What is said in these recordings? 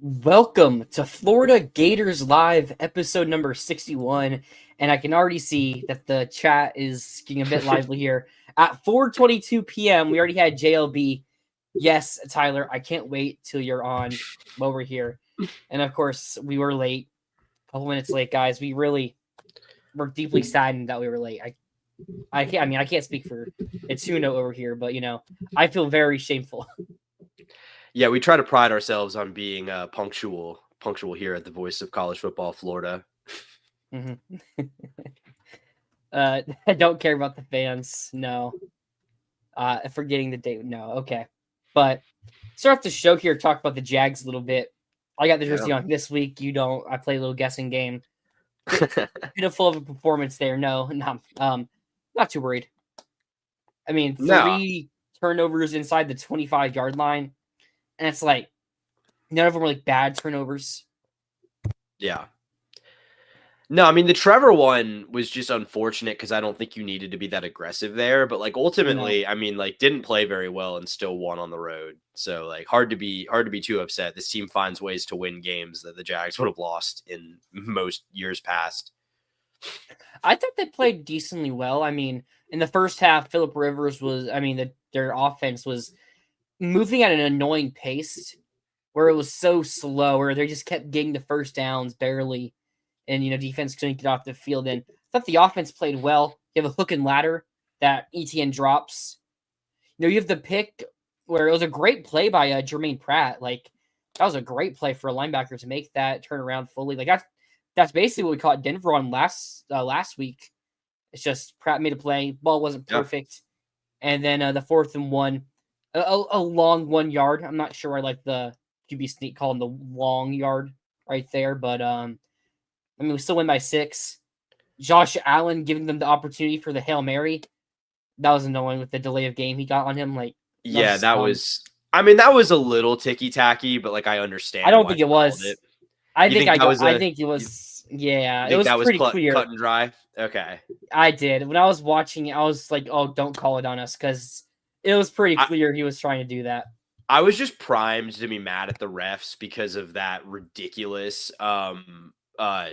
Welcome to Florida Gators Live, episode number 61. And I can already see that the chat is getting a bit lively here. At 4:22 p.m., we already had JLB. Yes, Tyler, I can't wait till you're on while we're here. And of course, we were late, a couple minutes late, guys. We're deeply saddened that we were late. I can't speak for Itsuno over here, but I feel very shameful. Yeah, we try to pride ourselves on being punctual here at the Voice of College Football Florida. Mm-hmm. I don't care about the fans. No. Forgetting the date. No. Okay. But start off the show here. Talk about the Jags a little bit. I got the jersey on this week. You don't. I play a little guessing game. Beautiful of a performance there. No. Not too worried. I mean, three turnovers inside the 25-yard line. And it's like, none of them were like bad turnovers. Yeah. No, I mean, the Trevor one was just unfortunate because I don't think you needed to be that aggressive there. But like ultimately, I mean, like didn't play very well and still won on the road. So like hard to be too upset. This team finds ways to win games that the Jags would have lost in most years past. I thought they played decently well. I mean, in the first half, Phillip Rivers was, their offense was moving at an annoying pace where it was so slow, where they just kept getting the first downs barely, and defense couldn't get off the field. And I thought the offense played well. You have a hook and ladder that ETN drops. You have the pick where it was a great play by Jermaine Pratt. Like that was a great play for a linebacker to make that turn around fully. Like that's basically what we caught Denver on last week. It's just Pratt made a play, ball wasn't perfect, and then the 4th and 1. A long 1 yard. I'm not sure I like the QB sneak call him the long yard right there, but we still win by 6. Josh Allen giving them the opportunity for the Hail Mary. That was annoying with the delay of game he got on him. Like, that was a little ticky tacky, but like I understand. I don't think it was. I think it was. Yeah, it was pretty clear, cut and dry. Okay, I did. When I was watching it, I was like, "Oh, don't call it on us," because it was pretty clear he was trying to do that. I was just primed to be mad at the refs because of that ridiculous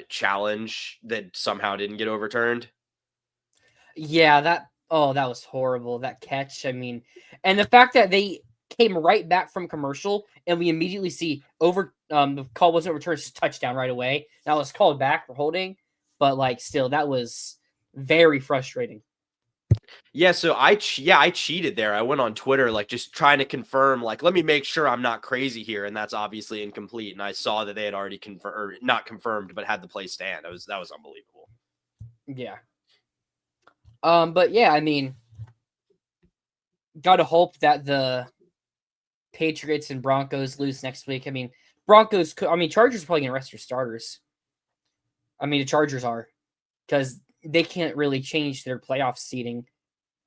challenge that somehow didn't get overturned. Yeah, that was horrible. That catch. I mean, and the fact that they came right back from commercial and we immediately see the call wasn't returned, just touchdown right away. That was called back for holding, but like still that was very frustrating. Yeah, so I cheated there. I went on Twitter, like just trying to confirm, like, let me make sure I'm not crazy here, and that's obviously incomplete. And I saw that they had already not confirmed, but had the play stand. That was unbelievable. Yeah. But yeah, I mean, gotta hope that the Patriots and Broncos lose next week. I mean, Chargers are probably gonna rest their starters. I mean, the Chargers are, because they can't really change their playoff seeding.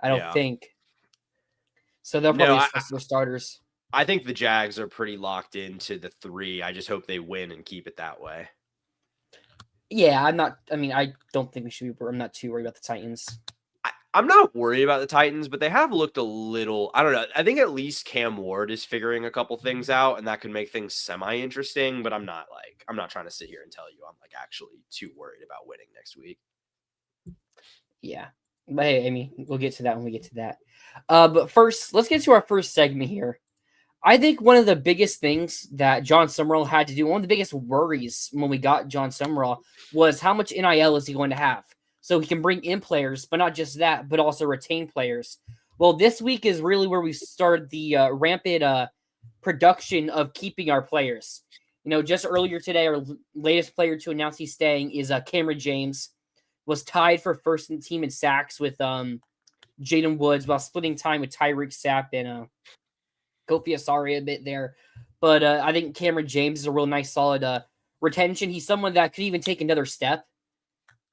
I don't think. So they'll probably rest their starters. I think the Jags are pretty locked into the 3. I just hope they win and keep it that way. Yeah, I don't think we should be. I'm not too worried about the Titans. I'm not worried about the Titans, but they have looked a little, I don't know. I think at least Cam Ward is figuring a couple things out, and that could make things semi-interesting, but I'm not trying to sit here and tell you I'm like actually too worried about winning next week. Yeah. But hey, Amy, we'll get to that when we get to that. But first, let's get to our first segment here. I think one of the biggest things that John Summerall had to do, one of the biggest worries when we got John Summerall, was how much NIL is he going to have? So he can bring in players, but not just that, but also retain players. Well, this week is really where we started the rampant production of keeping our players. Just earlier today, our latest player to announce he's staying is Cameron James. Was tied for first team in sacks with Jaden Woods while splitting time with Tyreek Sapp and Kofi Asari a bit there. But I think Cameron James is a real nice, solid retention. He's someone that could even take another step.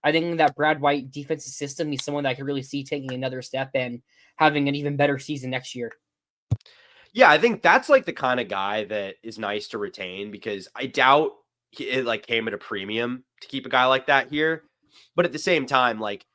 I think in that Brad White defensive system, he's someone that I could really see taking another step and having an even better season next year. Yeah, I think that's like the kind of guy that is nice to retain, because I doubt it like came at a premium to keep a guy like that here. But at the same time, like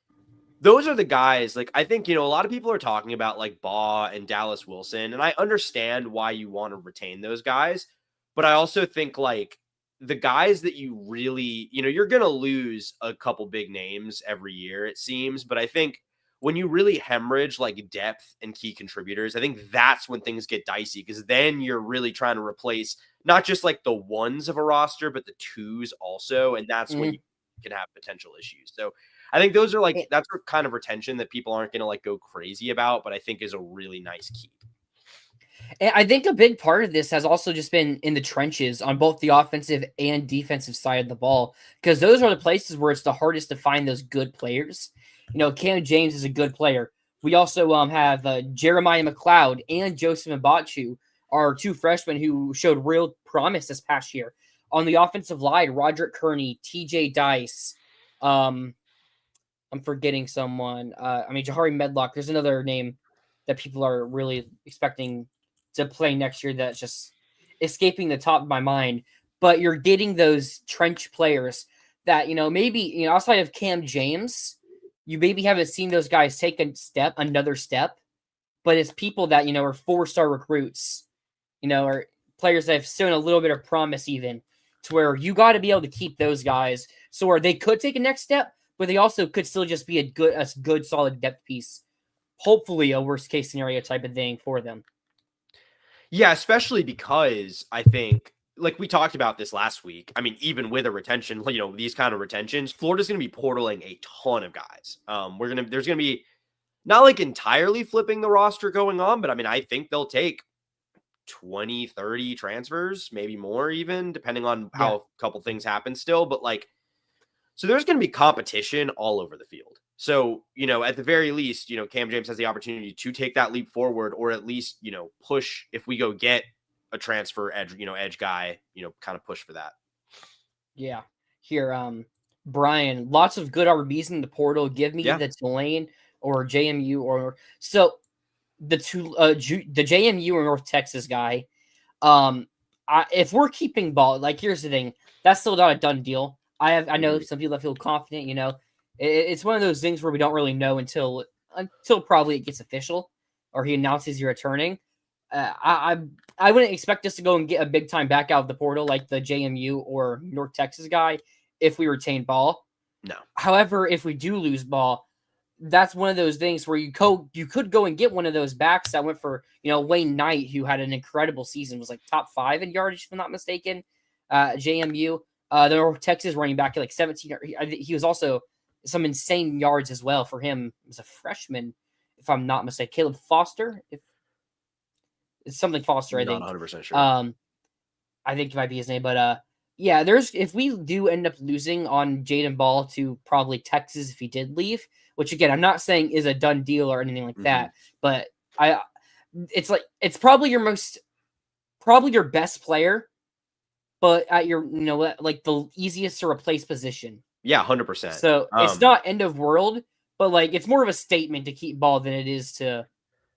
those are the guys, like I think, a lot of people are talking about like Baugh and Dallas Wilson, and I understand why you want to retain those guys. But I also think like the guys that you really, you're going to lose a couple big names every year, it seems. But I think when you really hemorrhage like depth and key contributors, I think that's when things get dicey, because then you're really trying to replace not just like the ones of a roster, but the twos also. And that's when you can have potential issues. So I think those are like, that's a kind of retention that people aren't going to like go crazy about, but I think is a really nice keep. And I think a big part of this has also just been in the trenches on both the offensive and defensive side of the ball, because those are the places where it's the hardest to find those good players. Cam James is a good player. We also have Jeremiah McLeod and Joseph Mbachu are two freshmen who showed real promise this past year. On the offensive line, Roderick Kearney, TJ Dice, I'm forgetting someone. Jahari Medlock. There's another name that people are really expecting to play next year that's just escaping the top of my mind. But you're getting those trench players that, maybe, outside of Cam James, you maybe haven't seen those guys take another step. But it's people that, are 4-star recruits, or players that have shown a little bit of promise even, to where you got to be able to keep those guys so where they could take a next step, but they also could still just be a good solid depth piece. Hopefully a worst case scenario type of thing for them. Yeah, especially because I think, like we talked about this last week, I mean, even with a retention, these kind of retentions, Florida's going to be portaling a ton of guys. There's going to be not like entirely flipping the roster going on, but I mean, I think they'll take 20, 30 transfers, maybe more even, depending on how a couple things happen still. But like, so there's going to be competition all over the field. So, at the very least, Cam James has the opportunity to take that leap forward, or at least, push if we go get a transfer edge guy, kind of push for that. Yeah. Here, Brian, lots of good RBs in the portal. Give me the Tulane or JMU or so the JMU or North Texas guy. If we're keeping Ball, like here's the thing, that's still not a done deal. I know some people that feel confident. It's one of those things where we don't really know until probably it gets official or he announces you're returning. I wouldn't expect us to go and get a big time back out of the portal like the JMU or North Texas guy if we retain Ball. No. However, if we do lose Ball, that's one of those things where you could go and get one of those backs that went for, Wayne Knight, who had an incredible season, was like top 5 in yardage, if I'm not mistaken. JMU, the North Texas running back at like 17. He was also some insane yards as well for him as a freshman, if I'm not mistaken. Caleb Foster, if it's something Foster, I think. Not 100% sure. I think it might be his name, but yeah, if we do end up losing on Jaden Ball to probably Texas if he did leave, which again I'm not saying is a done deal or anything like that, but it's probably your best player, but at your like the easiest to replace position. Yeah, 100%. So it's not end of world, but like it's more of a statement to keep Ball than it is to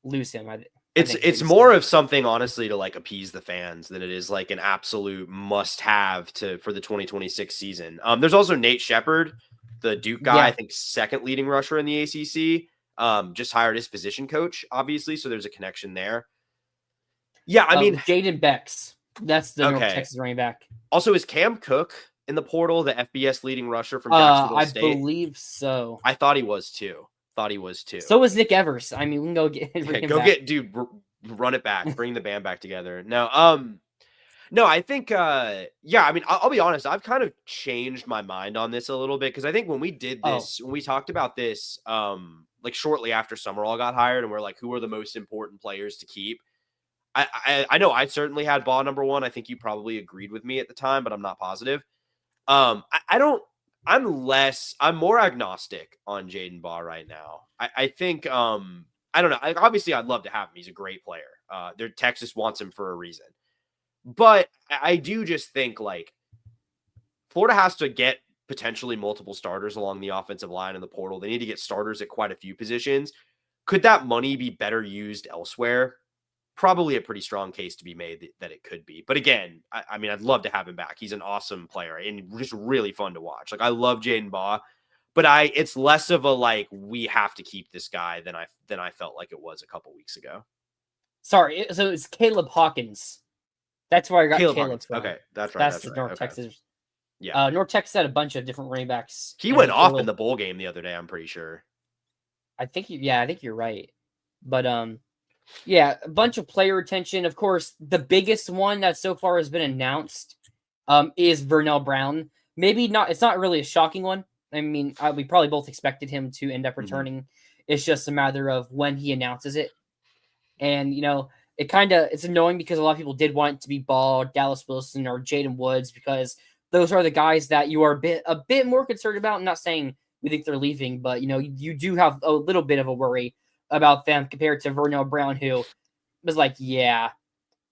lose him. It's more of something, honestly, to like appease the fans than it is like an absolute must-have for the 2026 season. There's also Nate Shepard, the Duke guy, I think second leading rusher in the ACC. Just hired his position coach, obviously, so there's a connection there. Yeah, I mean, Jaden Becks, that's the North Texas running back. Also, is Cam Cook in the portal, the FBS leading rusher from Jacksonville State? I believe so. I thought he was too. So was Nick Evers. I mean, we can go get dude, run it back, bring the band back together. No, I think I mean, I'll be honest, I've kind of changed my mind on this a little bit, because I think when we did this, when we talked about this, like shortly after Summerall got hired, and we're like, who are the most important players to keep? I know I certainly had Ball number 1. I think you probably agreed with me at the time, but I'm not positive. I'm more agnostic on Jaden Ball right now. I think, I don't know. Obviously, I'd love to have him. He's a great player. Texas wants him for a reason. But I do just think, like, Florida has to get potentially multiple starters along the offensive line in the portal. They need to get starters at quite a few positions. Could that money be better used elsewhere? Probably a pretty strong case to be made that it could be. But again, I mean, I'd love to have him back. He's an awesome player and just really fun to watch. Like, I love Jaden Baugh, but it's less of a like, we have to keep this guy than I felt like it was a couple weeks ago. Sorry, so it's Caleb Hawkins. That's where I got Caleb Caleb Hawkins. from. Okay, that's right. That's That's the right. North Okay. Texas. Yeah. North Texas had a bunch of different running backs. He went off in the bowl game the other day, I'm pretty sure. I think you're right. But yeah, a bunch of player retention. Of course, the biggest one that so far has been announced is Vernell Brown. Maybe not. It's not really a shocking one. I mean, we probably both expected him to end up returning. It's just a matter of when he announces it. And it's annoying because a lot of people did want it to be Ball, Dallas Wilson, or Jaden Woods because those are the guys that you are a bit more concerned about. I'm not saying we think they're leaving, but you do have a little bit of a worry about them compared to Vernell Brown, who was like, yeah,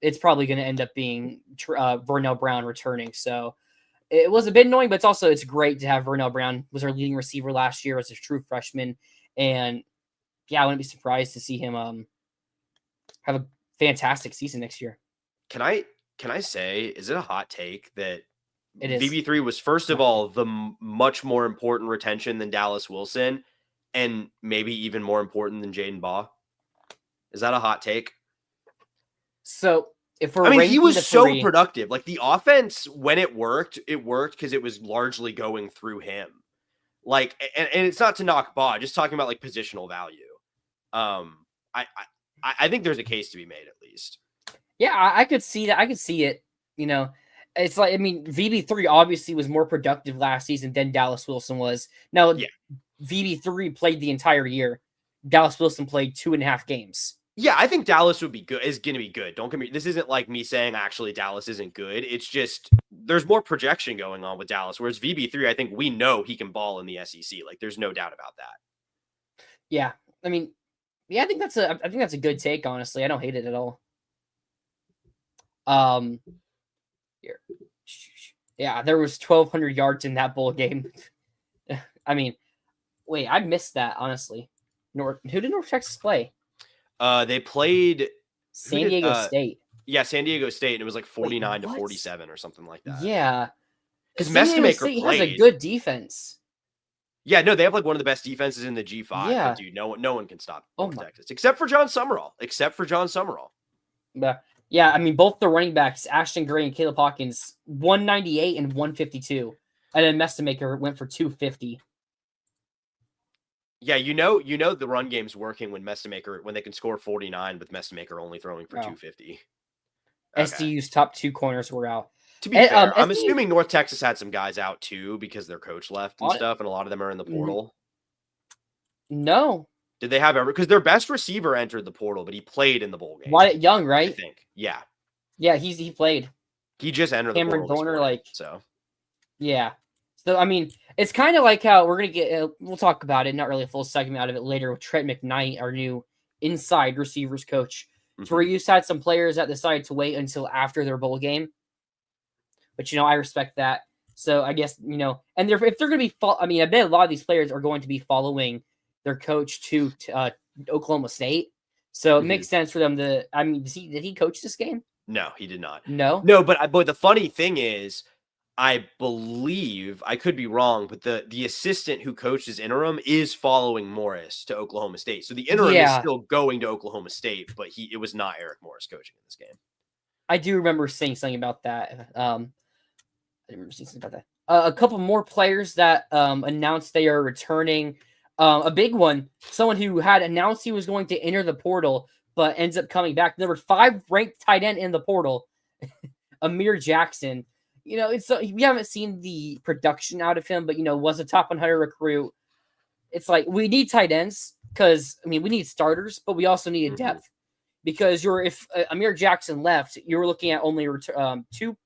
it's probably going to end up being Vernell Brown returning. So it was a bit annoying, but it's great to have Vernell Brown was our leading receiver last year as a true freshman, and yeah, I wouldn't be surprised to see him have a fantastic season next year. Can I say, is it a hot take that It is. VB3 was first of all the much more important retention than Dallas Wilson, and maybe even more important than Jaden Baugh? Is that a hot take? So if we're he was so productive. Like the offense, when it worked because it was largely going through him. Like, and it's not to knock Baugh, just talking about like positional value. I think there's a case to be made at least. Yeah, I could see that. I could see it. It's like, I mean, VB3 obviously was more productive last season than Dallas Wilson was. Now, yeah. VB3 played the entire year. Dallas Wilson played 2.5 games. Yeah, I think Dallas is going to be good. Don't get me. This isn't like me saying actually Dallas isn't good. It's just there's more projection going on with Dallas. Whereas VB3, I think we know he can ball in the SEC. Like there's no doubt about that. Yeah, I mean, yeah, I think that's a good take. Honestly, I don't hate it at all. Here, yeah, there was 1,200 yards in that bowl game. I mean, wait, I missed that honestly. Who did North Texas play? They played San Diego State. Yeah, San Diego State, and it was like 49 to 47 or something like that. Yeah, because Mestamaker has a good defense. Yeah, no, they have like one of the best defenses in the G5. Yeah, but dude, no one can stop Texas except for John Summerall. Yeah, I mean, both the running backs, Ashton Gray and Caleb Hawkins, 198 and 152, and then Mestamaker went for 250. Yeah, the run game's working when they can score 49 with Mestamaker only throwing for 250. Okay. SDU's top 2 corners were out. To be fair, I'm assuming North Texas had some guys out too because their coach left and stuff, and a lot of them are in the portal. No. Did they have because their best receiver entered the portal, but he played in the bowl game. Wyatt Young, right? I think. Yeah. Yeah, he played. He just entered the portal. Cameron Dorner, so. Yeah. So I mean, it's kind of like how we're gonna get. We'll talk about it. Not really a full segment out of it later with Trent McKnight, our new inside receivers coach. So where you had some players that decided to wait until after their bowl game, but I respect that. So I guess and if they're gonna be, I bet a lot of these players are going to be following their coach to Oklahoma State. So it makes sense for them to. I mean, did he coach this game? No, he did not. No, but the funny thing is, I believe, I could be wrong, but the assistant who coaches interim is following Morris to Oklahoma State. So the interim is still going to Oklahoma State, but it was not Eric Morris coaching in this game. I do remember saying something about that. I remember saying something about that. A couple more players that announced they are returning. A big one, someone who had announced he was going to enter the portal, but ends up coming back. There were 5 ranked tight end in the portal. Amir Jackson. We haven't seen the production out of him, but was a top 100 recruit. It's like we need tight ends because we need starters, but we also need a depth because if Amir Jackson left, you were looking at only two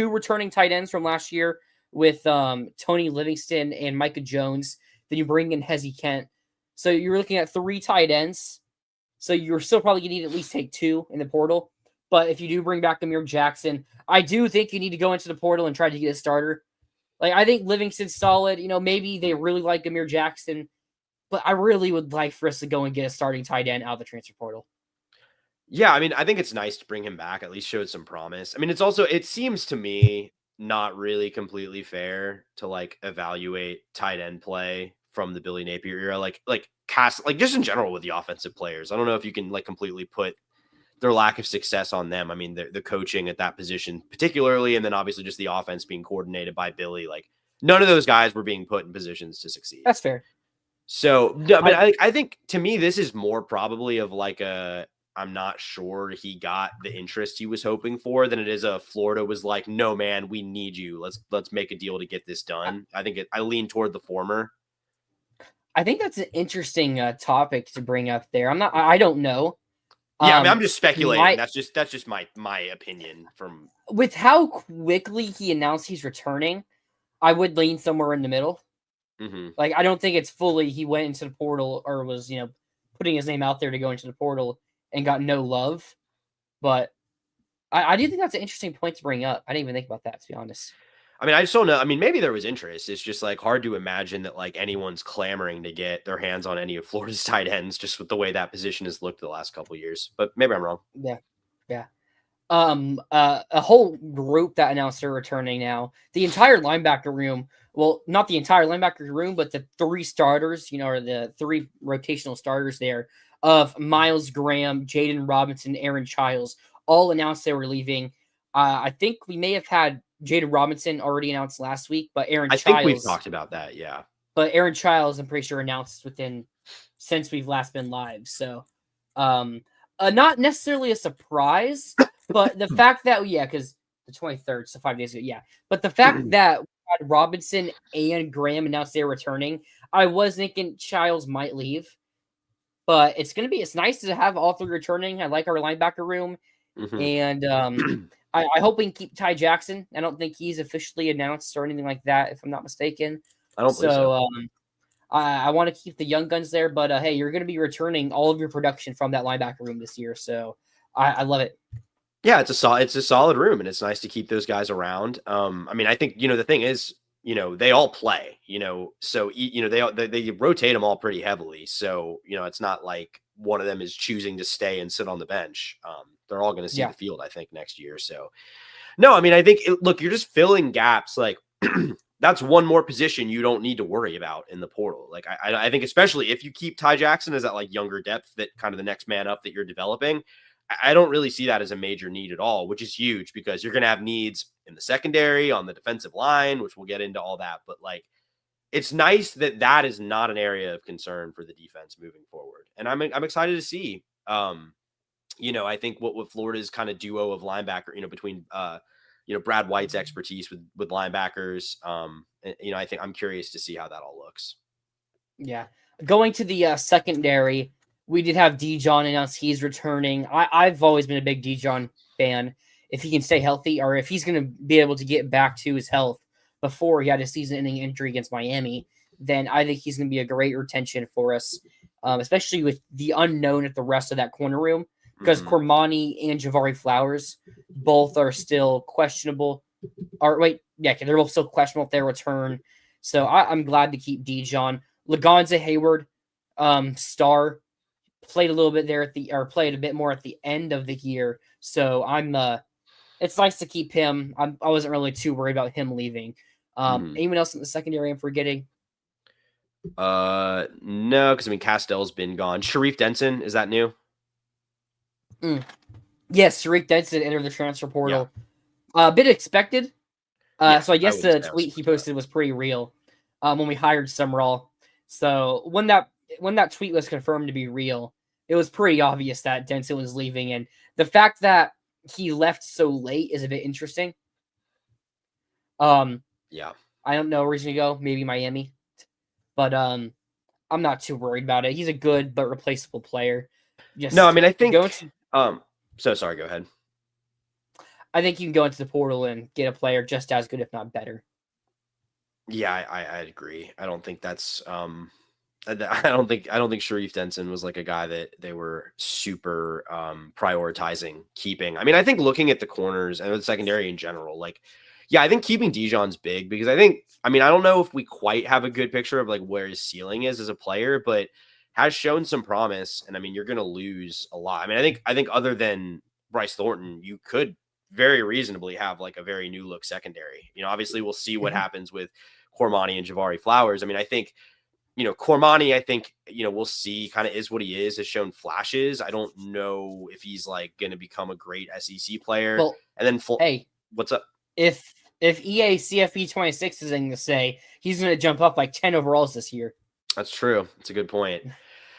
returning tight ends from last year with Tony Livingston and Micah Jones. Then you bring in Hezzy Kent, so you're looking at 3 tight ends. So you're still probably gonna need to at least take 2 in the portal. But if you do bring back Amir Jackson, I do think you need to go into the portal and try to get a starter. Like, I think Livingston's solid. Maybe they really like Amir Jackson, but I really would like for us to go and get a starting tight end out of the transfer portal. Yeah, I think it's nice to bring him back, at least showed some promise. It seems to me not really completely fair to evaluate tight end play from the Billy Napier era, just in general with the offensive players. I don't know if you can completely put their lack of success on them. I mean, the coaching at that position particularly, and then obviously just the offense being coordinated by Billy. Like none of those guys were being put in positions to succeed. That's fair. So I mean, I think to me this is more probably of like a I'm not sure he got the interest he was hoping for than it is a Florida was like, no man, we need you. Let's make a deal to get this done. I think I lean toward the former. I think that's an interesting topic to bring up there. I don't know. Yeah, I mean, I'm just speculating. That's just my opinion from with how quickly he announced he's returning. I would lean somewhere in the middle. Mm-hmm. Like, I don't think it's fully he went into the portal or was, putting his name out there to go into the portal and got no love. But I do think that's an interesting point to bring up. I didn't even think about that, to be honest. I mean, I just don't know. I mean, maybe there was interest. It's just like hard to imagine that like anyone's clamoring to get their hands on any of Florida's tight ends just with the way that position has looked the last couple of years. But maybe I'm wrong. Yeah. Yeah. A whole group that announced they're returning now. The entire linebacker room. Well, not the entire linebacker room, but the three starters, or the three rotational starters there of Miles Graham, Jaden Robinson, Aaron Childs, all announced they were leaving. I think we may have had Jaden Robinson already announced last week, but I think we've talked about that, yeah. But Aaron Childs, I'm pretty sure, announced since we've last been live. So, not necessarily a surprise, but the fact that, because the 23rd, so 5 days ago, yeah. But the fact that we had Robinson and Graham announced they're returning, I was thinking Childs might leave. But it's nice to have all three returning. I like our linebacker room. Mm-hmm. And I hope we can keep Ty Jackson. I don't think he's officially announced or anything like that, if I'm not mistaken. I don't believe so. I want to keep the young guns there, but hey, you're going to be returning all of your production from that linebacker room this year, so I love it. Yeah, it's a solid room, and it's nice to keep those guys around. I mean, I think the thing is, they all play, so they rotate them all pretty heavily. So it's not like one of them is choosing to stay and sit on the bench. They're all going to see the field, I think, next year. So no, I mean, I think look, you're just filling gaps like. That's one more position you don't need to worry about in the portal. Like I think especially if you keep Ty Jackson as that like younger depth that kind of the next man up that you're developing, I don't really see that as a major need at all, which is huge because you're going to have needs in the secondary, on the defensive line, which we'll get into all that. But like, it's nice that is not an area of concern for the defense moving forward. And I'm excited to see, I think what Florida's kind of duo of linebacker, between, Brad White's expertise with linebackers. I think I'm curious to see how that all looks. Yeah. Going to the secondary, we did have Dijon announce he's returning. I've always been a big Dijon fan. If he can stay healthy or if he's going to be able to get back to his health before he had a season-ending injury against Miami, then I think he's going to be a great retention for us, especially with the unknown at the rest of that corner room. Because Cormani and Javari Flowers both are still questionable. They're both still questionable if they return. So I'm glad to keep Dijon. Lagonza Hayward, star, played a little bit there played a bit more at the end of the year. So it's nice to keep him. I wasn't really too worried about him leaving. Anyone else in the secondary I'm forgetting? No, because I mean Castell's been gone. Sharif Denson, is that new? Yes, Sharif Denson entered the transfer portal. A bit expected. So I guess the tweet he posted was pretty real when we hired Summerall. So when that tweet was confirmed to be real, it was pretty obvious that Denson was leaving. And the fact that he left so late is a bit interesting. I don't know where he's going to go. Maybe Miami. But I'm not too worried about it. He's a good but replaceable player. No, I mean, I think... So sorry, go ahead. I think you can go into the portal and get a player just as good, if not better. Yeah, I agree. I don't think that's I don't think Sharif Denson was like a guy that they were super prioritizing keeping. I mean, I think looking at the corners and the secondary in general, like, yeah, I think keeping Dijon's big because I don't know if we quite have a good picture of like where his ceiling is as a player, but has shown some promise. And I mean, you're going to lose a lot. I mean, I think other than Bryce Thornton, you could very reasonably have like a very new look secondary. Obviously we'll see what happens with Cormani and Javari Flowers. I mean, I think Cormani, I think, we'll see, kind of is what he is, has shown flashes. I don't know if he's like going to become a great SEC player. Well, And then hey, what's up? If EA CFP 26 is going to say, he's going to jump up like 10 overalls this year. That's true. That's a good point.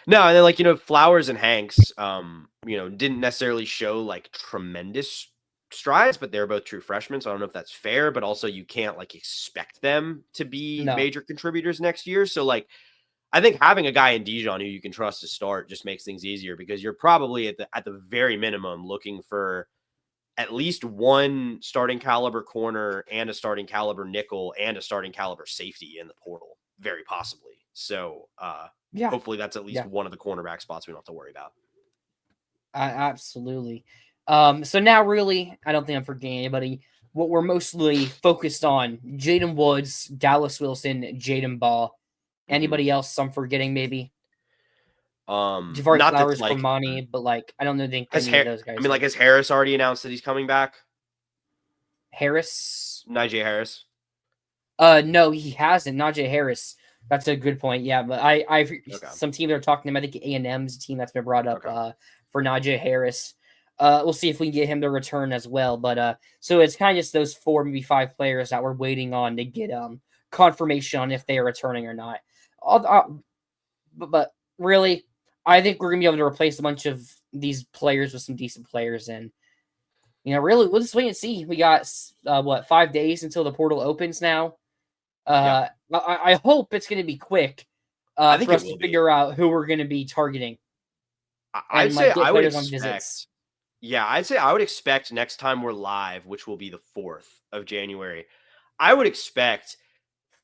No, and then Flowers and Hanks, didn't necessarily show like tremendous strides, but they're both true freshmen, so I don't know if that's fair, but also you can't like expect them to be major contributors next year. So like I think having a guy in Dijon who you can trust to start just makes things easier, because you're probably at the very minimum looking for at least one starting caliber corner and a starting caliber nickel and a starting caliber safety in the portal, very possibly. So hopefully that's at least one of the cornerback spots we don't have to worry about. Absolutely. So now really, I don't think I'm forgetting anybody. What we're mostly focused on: Jaden Woods, Dallas Wilson, Jaden Ball. Anybody else I'm forgetting maybe? Ja'Vari Not Flowers, like Cormani, but like I don't think any of those guys. I mean, like, has Harris already announced that he's coming back? Harris? Najee Harris? No, he hasn't. Najee Harris. That's a good point. Yeah, but some teams are talking to him. I think A&M's team that's been brought up for Najee Harris. We'll see if we can get him to return as well. But so it's kind of just those 4, maybe 5 players that we're waiting on to get confirmation on if they are returning or not. But really, I think we're gonna be able to replace a bunch of these players with some decent players, and really, we'll just wait and see. We got 5 days until the portal opens now. I hope it's going to be quick I think for us to figure out who we're going to be targeting. I'd say I would expect. Yeah, I'd say I would expect next time we're live, which will be the 4th of January, I would expect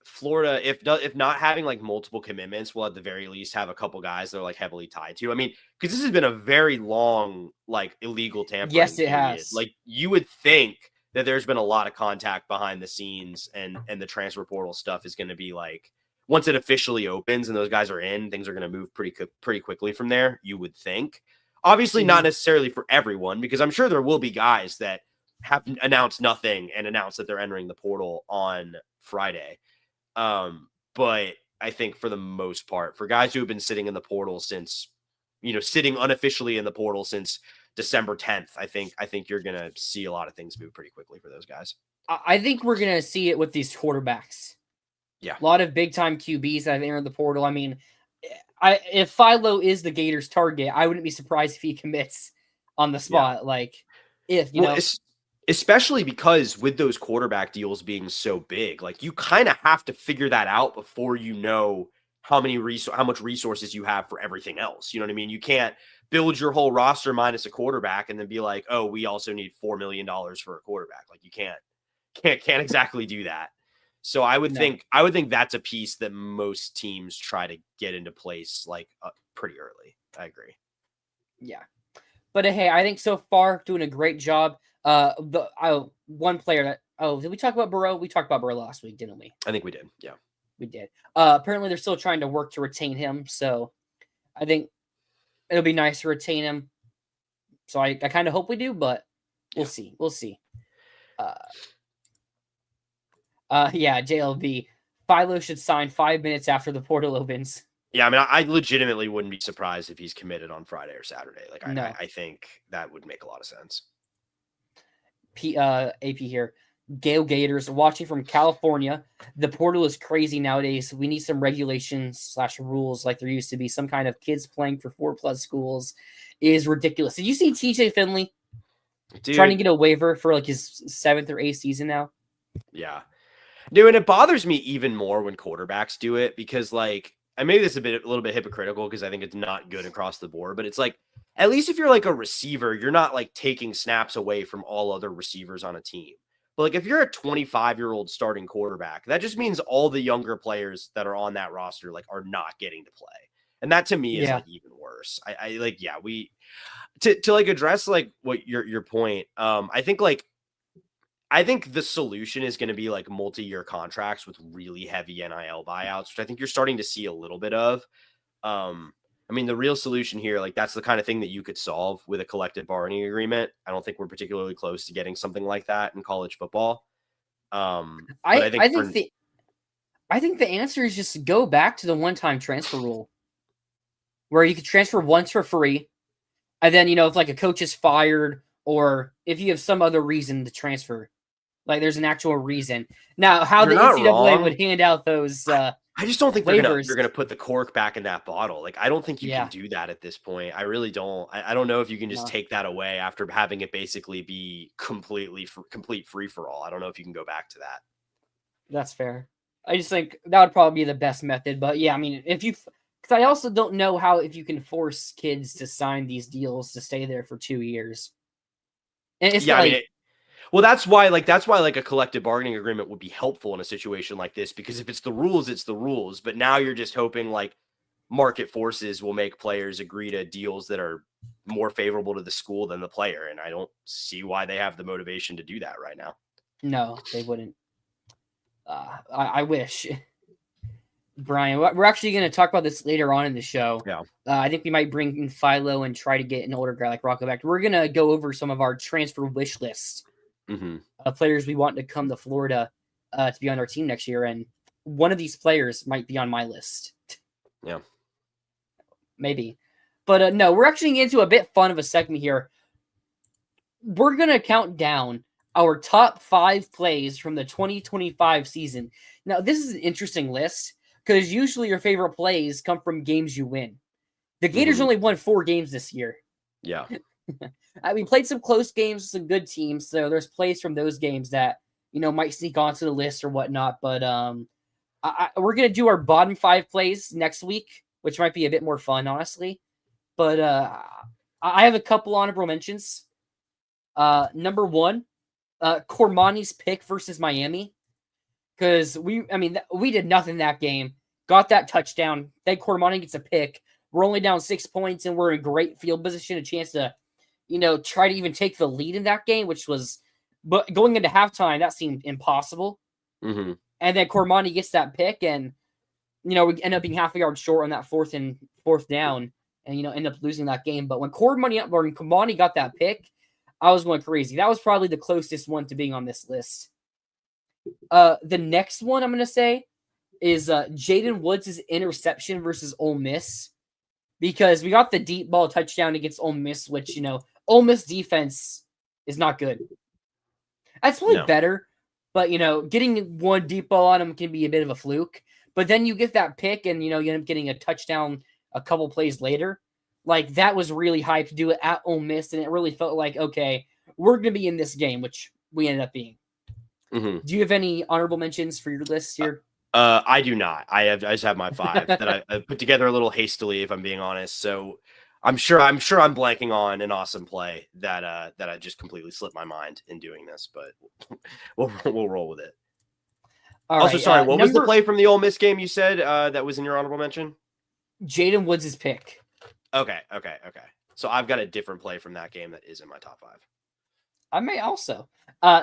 Florida, if not having like multiple commitments, will at the very least have a couple guys they're like heavily tied to. I mean, because this has been a very long like illegal tampering. Yes, it period. has. Like you would think that there's been a lot of contact behind the scenes, and the transfer portal stuff is going to be like, once it officially opens and those guys are in, things are going to move pretty quickly from there. You would think, obviously not necessarily for everyone, because I'm sure there will be guys that have announced nothing and announced that they're entering the portal on Friday. But I think for the most part, for guys who have been sitting in the portal since, sitting unofficially in the portal since December 10th, I think you're going to see a lot of things move pretty quickly for those guys. I think we're going to see it with these quarterbacks. Yeah. A lot of big time QBs that have entered the portal. I mean, if Philo is the Gators target, I wouldn't be surprised if he commits on the spot. Yeah. Like if, especially because with those quarterback deals being so big, like you kind of have to figure that out before you know how much resources you have for everything else. You know what I mean? You can't build your whole roster minus a quarterback and then be like, oh, we also need $4 million for a quarterback. Like you can't exactly do that. So I would think that's a piece that most teams try to get into place like pretty early. I agree. Yeah. But hey, I think so far doing a great job. One player that did we talk about Burrow? We talked about Burrow last week, didn't we? I think we did. Yeah, we did. Apparently they're still trying to work to retain him, so I think it'll be nice to retain him. So I kind of hope we do, but we'll see. We'll see. JLB. Philo should sign 5 minutes after the portal opens. Yeah, I mean, I legitimately wouldn't be surprised if he's committed on Friday or Saturday. Like, I think that would make a lot of sense. AP here. Gale Gators watching from California. The portal is crazy nowadays. We need some regulations / rules like there used to be. Some kind of kids playing for 4+ schools is ridiculous. Did you see TJ Finley trying to get a waiver for like his 7th or 8th season now? Yeah. Dude, and it bothers me even more when quarterbacks do it because like, and maybe this is a little bit hypocritical because I think it's not good across the board, but it's like, at least if you're like a receiver, you're not like taking snaps away from all other receivers on a team. But like if you're a 25-year-old starting quarterback, that just means all the younger players that are on that roster like are not getting to play. And that to me is like even worse. I like, yeah, we to like address like what your point. I think the solution is going to be like multi-year contracts with really heavy NIL buyouts, which I think you're starting to see a little bit of. I mean, the real solution here, like that's the kind of thing that you could solve with a collective bargaining agreement. I don't think we're particularly close to getting something like that in college football. I I think the answer is just go back to the one-time transfer rule, where you could transfer once for free, and then if like a coach is fired or if you have some other reason to transfer, like there's an actual reason. Now, how You're the not NCAA wrong. would hand out those I just don't think waivers, they're gonna put the cork back in that bottle. Like I don't think you can yeah, do that at this point. I really don't. I don't know if you can just no, take that away after having it basically be complete free for all. I don't know if you can go back to that. that's fair. I just think that would probably be the best method. But yeah, I mean, because I also don't know how if you can force kids to sign these deals to stay there for 2 years. And it's Yeah, I mean, like, well, that's why like a collective bargaining agreement would be helpful in a situation like this because if it's the rules, it's the rules. But now you're just hoping like market forces will make players agree to deals that are more favorable to the school than the player, and I don't see why they have the motivation to do that right now. no, they wouldn't. I wish. Brian, we're actually going to talk about this later on in the show. Yeah. I think we might bring in Philo and try to get an older guy like Rocco back. We're going to go over some of our transfer wish list of players we want to come to Florida to be on our team next year. And one of these players might be on my list. Yeah. Maybe. But no, we're actually into a bit fun of a segment here. We're going to count down our top 5 plays from the 2025 season. Now, this is an interesting list because usually your favorite plays come from games you win. The Gators only won 4 games this year. Yeah. We played some close games, some good teams, so there's plays from those games that might sneak onto the list or whatnot. But we're gonna do our bottom 5 plays next week, which might be a bit more fun, honestly. But I have a couple honorable mentions. Number 1, Cormani's pick versus Miami. Because we did nothing that game. Got that touchdown. Then Cormani gets a pick. We're only down 6 points, and we're in great field position, a chance to, try to even take the lead in that game, which was, but going into halftime, that seemed impossible. And then Cormani gets that pick, and, we end up being half a yard short on that fourth down, and, end up losing that game. But when Cormani got that pick, I was going crazy. That was probably the closest one to being on this list. The next one I'm going to say is Jaden Woods' interception versus Ole Miss, because we got the deep ball touchdown against Ole Miss, which, Ole Miss defense is not good. That's probably better, but, getting one deep ball on him can be a bit of a fluke. But then you get that pick and, you end up getting a touchdown a couple plays later. Like, that was really hyped to do it at Ole Miss, and it really felt like, okay, we're going to be in this game, which we ended up being. Do you have any honorable mentions for your list here? I do not. I just have my 5 that I put together a little hastily, if I'm being honest. So I'm sure I'm blanking on an awesome play that I just completely slipped my mind in doing this, but we'll roll with it. Also, sorry, what was the play from the Ole Miss game you said that was in your honorable mention? Jaden Woods' pick. Okay. So I've got a different play from that game that is in my top 5. I may also.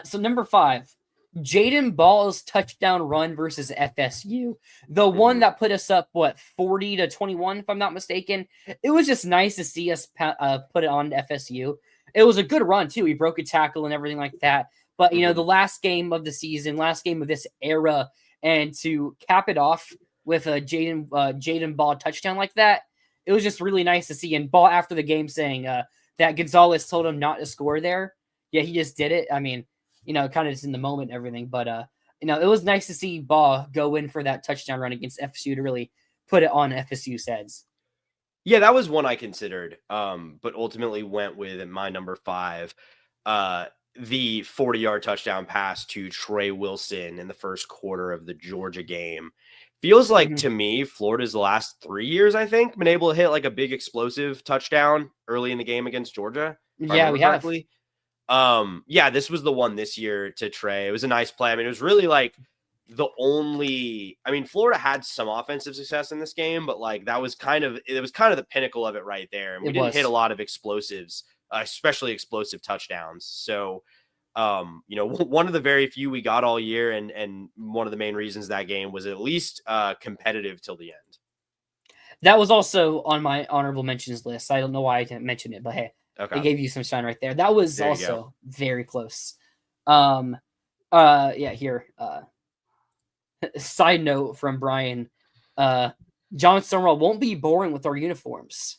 So number 5. Jaden Ball's touchdown run versus FSU. The one that put us up, 40-21, if I'm not mistaken. It was just nice to see us put it on FSU. It was a good run, too. He broke a tackle and everything like that. But, the last game of the season, last game of this era, and to cap it off with a Jaden Ball touchdown like that, it was just really nice to see. And Ball, after the game, saying that Gonzalez told him not to score there. Yeah, he just did it. I mean, kind of just in the moment and everything. But, it was nice to see Ball go in for that touchdown run against FSU to really put it on FSU's heads. Yeah, that was one I considered, but ultimately went with my number 5, the 40-yard touchdown pass to Trey Wilson in the first quarter of the Georgia game. Feels like to me, Florida's the last 3 years, I think, been able to hit like a big explosive touchdown early in the game against Georgia. Yeah, we have. Yeah, this was the one this year to Trey. It was a nice play. I mean, it was really like Florida had some offensive success in this game, but like it was kind of the pinnacle of it right there. And we didn't hit a lot of explosives, especially explosive touchdowns. So, one of the very few we got all year, and one of the main reasons that game was at least competitive till the end. That was also on my honorable mentions list. I don't know why I didn't mention it, but hey, okay. It gave you some shine right there. That was also very close. Yeah, here. Side note from Brian, John Stonewall won't be boring with our uniforms.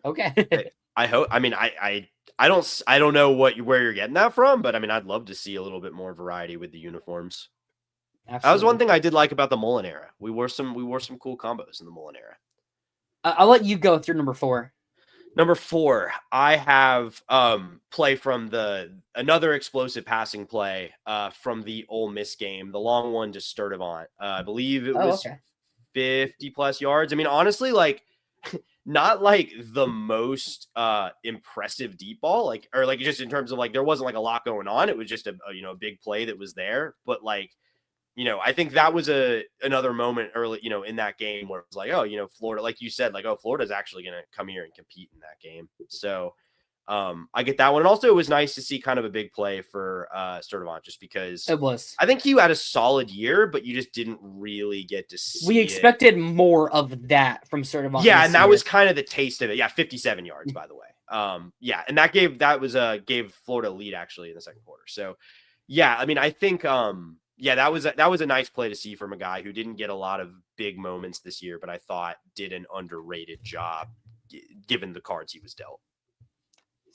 Okay. I hope. I mean, I don't know where you're getting that from, but I mean, I'd love to see a little bit more variety with the uniforms. Absolutely. That was one thing I did like about the Mullen era. We wore some cool combos in the Mullen era. I'll let you go through number 4. Number 4, I have play from another explosive passing play from the Ole Miss game, the long one to Sturdivant. I believe it was 50 plus yards. I mean, honestly, like not like the most impressive deep ball, like just in terms of like there wasn't like a lot going on. It was just a big play that was there, but like. I think that was another moment early, in that game where it was like, oh, Florida, like you said, like, oh, Florida's actually going to come here and compete in that game. So I get that one. And also it was nice to see kind of a big play for Sturdivant just because it was. I think he had a solid year, but you just didn't really get to see We expected more of that from Sturdivant. Yeah, and that was kind of the taste of it. Yeah, 57 yards, by the way. Yeah, and that gave Florida a lead actually in the second quarter. So yeah, I mean, I think yeah, that was a nice play to see from a guy who didn't get a lot of big moments this year, but I thought did an underrated job given the cards he was dealt.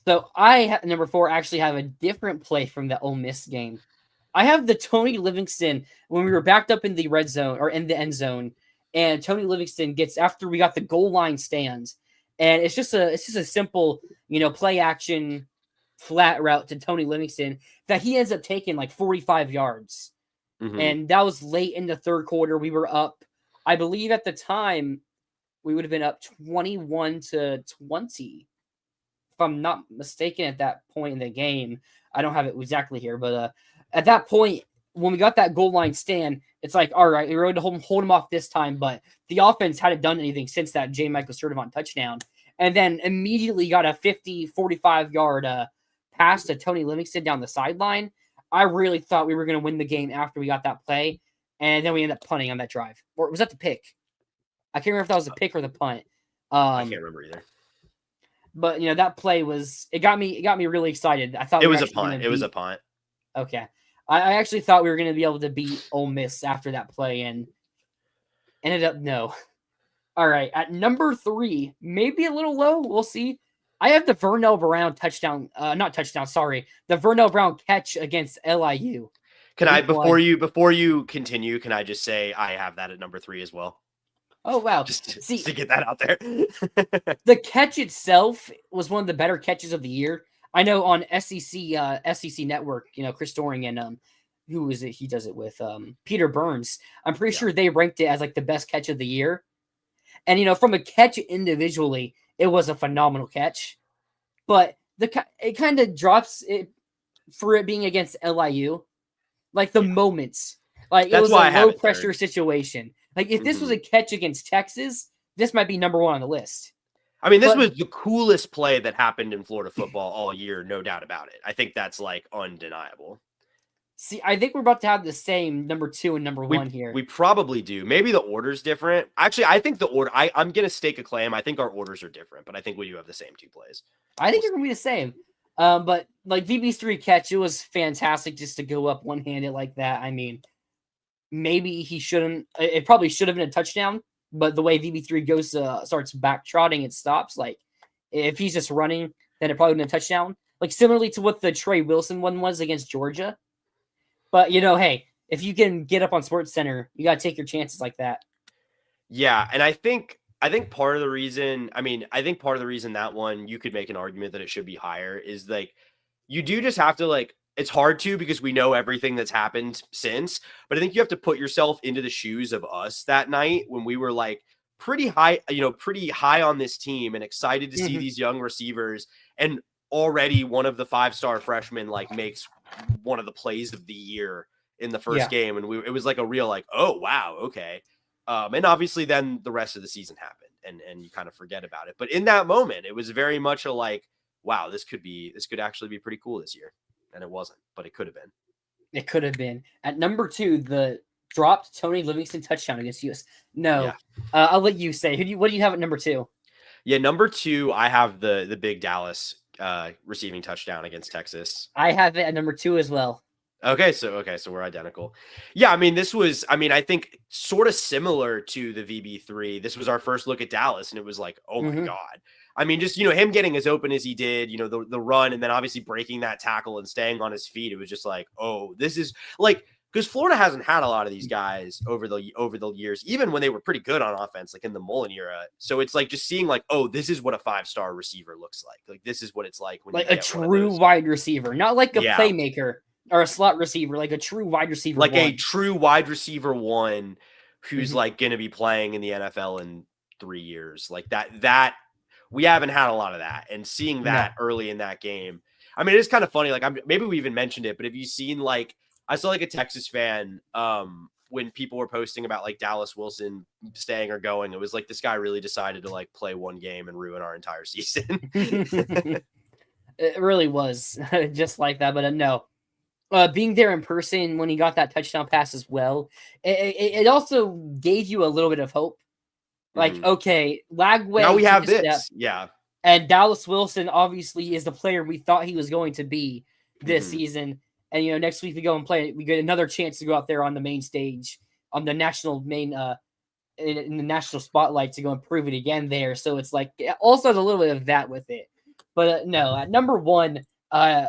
So I, number 4, actually have a different play from the Ole Miss game. I have the Tony Livingston when we were backed up in the red zone or in the end zone, and Tony Livingston gets after we got the goal line stands, and it's just a simple play action flat route to Tony Livingston that he ends up taking like 45 yards. Mm-hmm. And that was late in the third quarter. We were up, I believe at the time, we would have been up 21-20. If I'm not mistaken at that point in the game. I don't have it exactly here, but at that point, when we got that goal line stand, it's like, all right, we were able to hold him off this time, but the offense hadn't done anything since that J. Michael Sturdivant touchdown. And then immediately got a 45 yard pass to Tony Livingston down the sideline. I really thought we were going to win the game after we got that play, and then we ended up punting on that drive. Or was that the pick? I can't remember if that was the pick or the punt. I can't remember either. But that play it got me really excited. I thought it was a punt. It was a punt. Okay, I actually thought we were going to be able to beat Ole Miss after that play, and ended up no. All right, at number 3, maybe a little low. We'll see. I have the Vernell Brown touchdown, the Vernell Brown catch against LIU. Can I, before you continue, can I just say I have that at number 3 as well? Oh, wow. Just to get that out there. The catch itself was one of the better catches of the year. I know on SEC Network, Chris Doring and who is it he does it with? Peter Burns. I'm pretty sure they ranked it as like the best catch of the year. And, from a catch individually, it was a phenomenal catch, but it kind of drops it for it being against LIU, like the moments, like it was a low pressure situation. Like if this was a catch against Texas, this might be number 1 on the list. I mean, this was the coolest play that happened in Florida football all year, no doubt about it. I think that's like undeniable. See, I think we're about to have the same number 2 and number 1 here. We probably do. Maybe the order's different. Actually, I think the order. I'm gonna stake a claim. I think our orders are different, but I think we do have the same 2 plays. I think they're gonna be the same. But like VB's 3 catch, it was fantastic just to go up one-handed like that. I mean, maybe he shouldn't. It probably should have been a touchdown, but the way VB3 goes starts back trotting, it stops. Like if he's just running, then it probably would have been a touchdown. Like similarly to what the Trey Wilson one was against Georgia. But, hey, if you can get up on SportsCenter, you got to take your chances like that. Yeah, and I think part of the reason, that one, you could make an argument that it should be higher is like, you do just have to like, it's hard to because we know everything that's happened since, but I think you have to put yourself into the shoes of us that night when we were like pretty high on this team and excited to see these young receivers, and already one of the 5-star freshmen like makes one of the plays of the year in the first game. And it was like a real like, oh, wow. Okay. And obviously then the rest of the season happened and you kind of forget about it. But in that moment, it was very much a like, wow, this could actually be pretty cool this year. And it wasn't, but it could have been. It could have been. At number 2, the dropped Tony Livingston touchdown against US. No, I'll let you say. What do you have at number 2? Yeah, number 2, I have the big Dallas receiving touchdown against Texas. I have it at number 2 as well. Okay, so we're identical. Yeah, I mean, I think sort of similar to the VB3. This was our first look at Dallas, and it was like, oh my God. I mean, just him getting as open as he did, the run, and then obviously breaking that tackle and staying on his feet. It was just like, oh, this is like, because Florida hasn't had a lot of these guys over the years, even when they were pretty good on offense, like in the Mullen era. So it's like just seeing like, oh, this is what a 5-star receiver looks like. Like this is what it's like when like you a get true wide receiver, not like a playmaker or a slot receiver, like a true wide receiver, like a true wide receiver one who's like going to be playing in the NFL in 3 years. Like that we haven't had a lot of that, and seeing that early in that game. I mean, it is kind of funny. Like maybe we even mentioned it, but have you seen like I saw like a Texas fan when people were posting about like Dallas Wilson staying or going, it was like this guy really decided to like play one game and ruin our entire season. It really was just like that, but no. Being there in person when he got that touchdown pass as well, it also gave you a little bit of hope. Like, okay, Lagway. Now we have this. Yeah. And Dallas Wilson obviously is the player we thought he was going to be this season. And, next week we go and play. We get another chance to go out there on the main stage, on the in the national spotlight to go and prove it again there. So it's like, it also has a little bit of that with it. But no, at number one,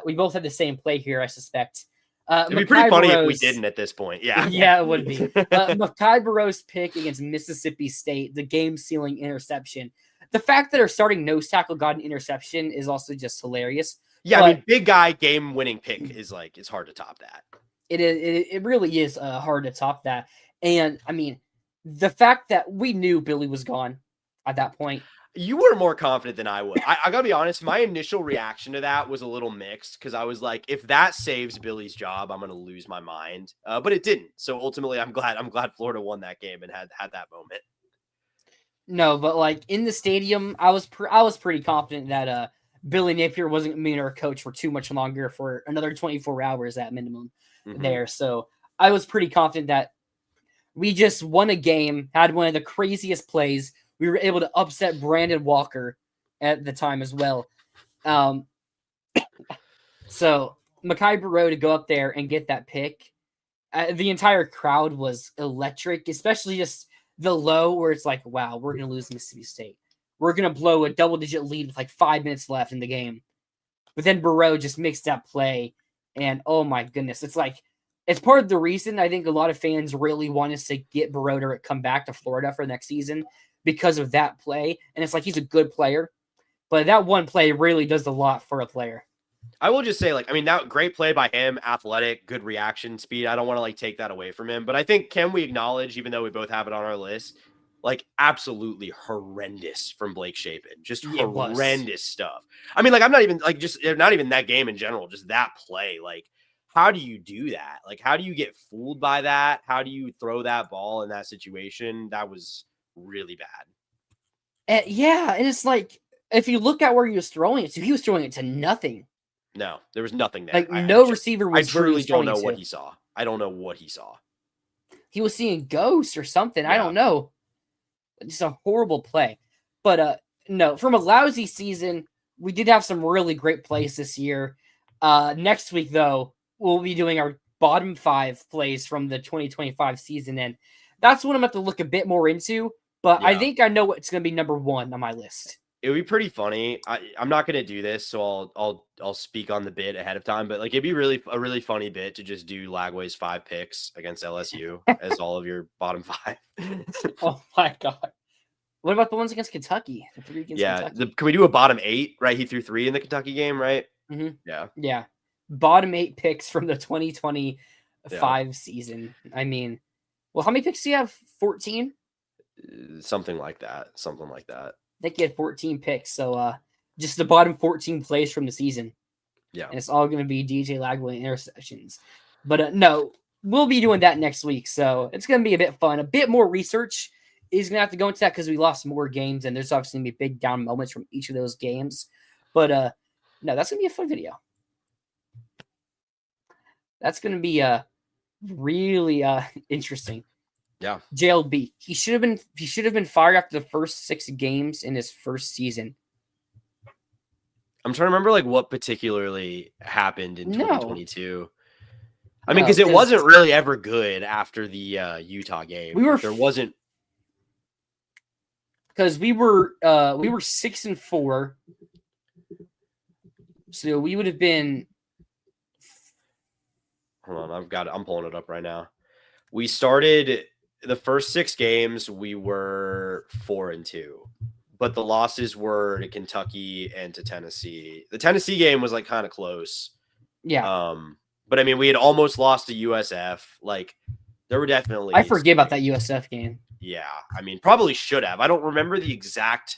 we both had the same play here, I suspect. It'd be pretty funny if we didn't at this point. Yeah. Yeah, it would be. Mekhi Burrow's pick against Mississippi State, the game-sealing interception. The fact that our starting nose tackle got an interception is also just hilarious. Yeah, I mean, big guy game-winning pick is like, it's hard to top that. It really is hard to top that. And, I mean, the fact that we knew Billy was gone at that point. You were more confident than I was. I gotta be honest, my initial reaction to that was a little mixed because I was like, if that saves Billy's job, I'm gonna lose my mind. But it didn't. So ultimately, I'm glad Florida won that game and had that moment. No, but like in the stadium, I was pretty confident that Billy Napier wasn't going to be our coach for too much longer, for another 24 hours at minimum there. So I was pretty confident that we just won a game, had one of the craziest plays. We were able to upset Brandon Walker at the time as well. So Mekhi Burrow to go up there and get that pick. The entire crowd was electric, especially just the low where it's like, wow, we're going to lose Mississippi State. We're going to blow a double-digit lead with like 5 minutes left in the game. But then Burrow just makes that play, and oh my goodness. It's like, it's part of the reason I think a lot of fans really want us to get Burrow to come back to Florida for next season because of that play. And it's like, he's a good player, but that one play really does a lot for a player. I will just say, like, I mean, that great play by him, athletic, good reaction speed. I don't want to like take that away from him, but I think, can we acknowledge, even though we both have it on our list, like absolutely horrendous from Blake Shapen, just horrendous stuff. I mean, like, I'm not even like, just not even that game in general, just that play. Like, how do you do that? Like, how do you get fooled by that? How do you throw that ball in that situation? That was really bad. Yeah. And it's like, if you look at where he was throwing it to, he was throwing it to nothing. No, there was nothing there. Like, no receiver was. I truly don't know what he saw. I don't know what he saw. He was seeing ghosts or something. Yeah. I don't know. Just a horrible play. But no, from a lousy season, we did have some really great plays this year. Next week, though, we'll be doing our bottom 5 plays from the 2025 season, and that's what I'm going to look a bit more into. But yeah. I think I know what's going to be number 1 on my list. It would be pretty funny. I'm not going to do this, so I'll speak on the bit ahead of time. But like, it'd be a really funny bit to just do Lagway's 5 picks against LSU as all of your bottom 5. Oh my god! What about the ones against Kentucky? The 3 against Kentucky? Can we do a bottom 8? Right, he threw 3 in the Kentucky game, right? Mm-hmm. Yeah. Bottom 8 picks from the 2025 season. I mean, well, how many picks do you have? 14. Something like that. I think he had 14 picks, so just the bottom 14 plays from the season. Yeah. And it's all going to be DJ Lagway interceptions. But no, we'll be doing that next week, so it's going to be a bit fun. A bit more research is going to have to go into that because we lost more games, and there's obviously going to be big down moments from each of those games. But no, that's going to be a fun video. That's going to be really interesting. Yeah. JLB. He should have been fired after the first 6 games in his first season. I'm trying to remember like what particularly happened in 2022. I mean, because it wasn't really ever good after the Utah game. There wasn't, because we were 6-4, so we would have been. Hold on, I'm pulling it up right now. We started the first 6 games. We were 4-2, but the losses were to Kentucky and to Tennessee. The Tennessee game was like kind of close. Yeah. But I mean, we had almost lost to USF. Like, there were definitely. I forget about that USF game. Yeah, I mean, probably should have. I don't remember the exact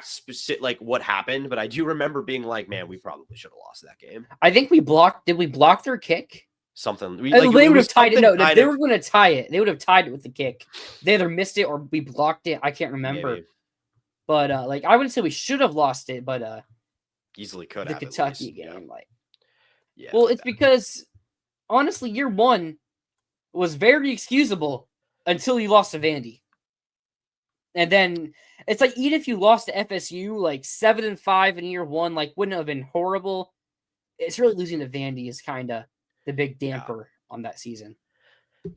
specific, like, what happened, but I do remember being like, man, we probably should have lost that game. I think we blocked. Did we block their kick? Something. They would have tied it. No, if they were going to tie it, they would have tied it with the kick. They either missed it or we blocked it. I can't remember. Maybe. But like, I wouldn't say we should have lost it, but easily could the have. Kentucky game, like. Yeah. Well, it's because honestly, year one was very excusable until you lost to Vandy. And then it's like, even if you lost to FSU, like 7-5 in year one, like wouldn't have been horrible. It's really losing to Vandy is kind of the big damper on that season.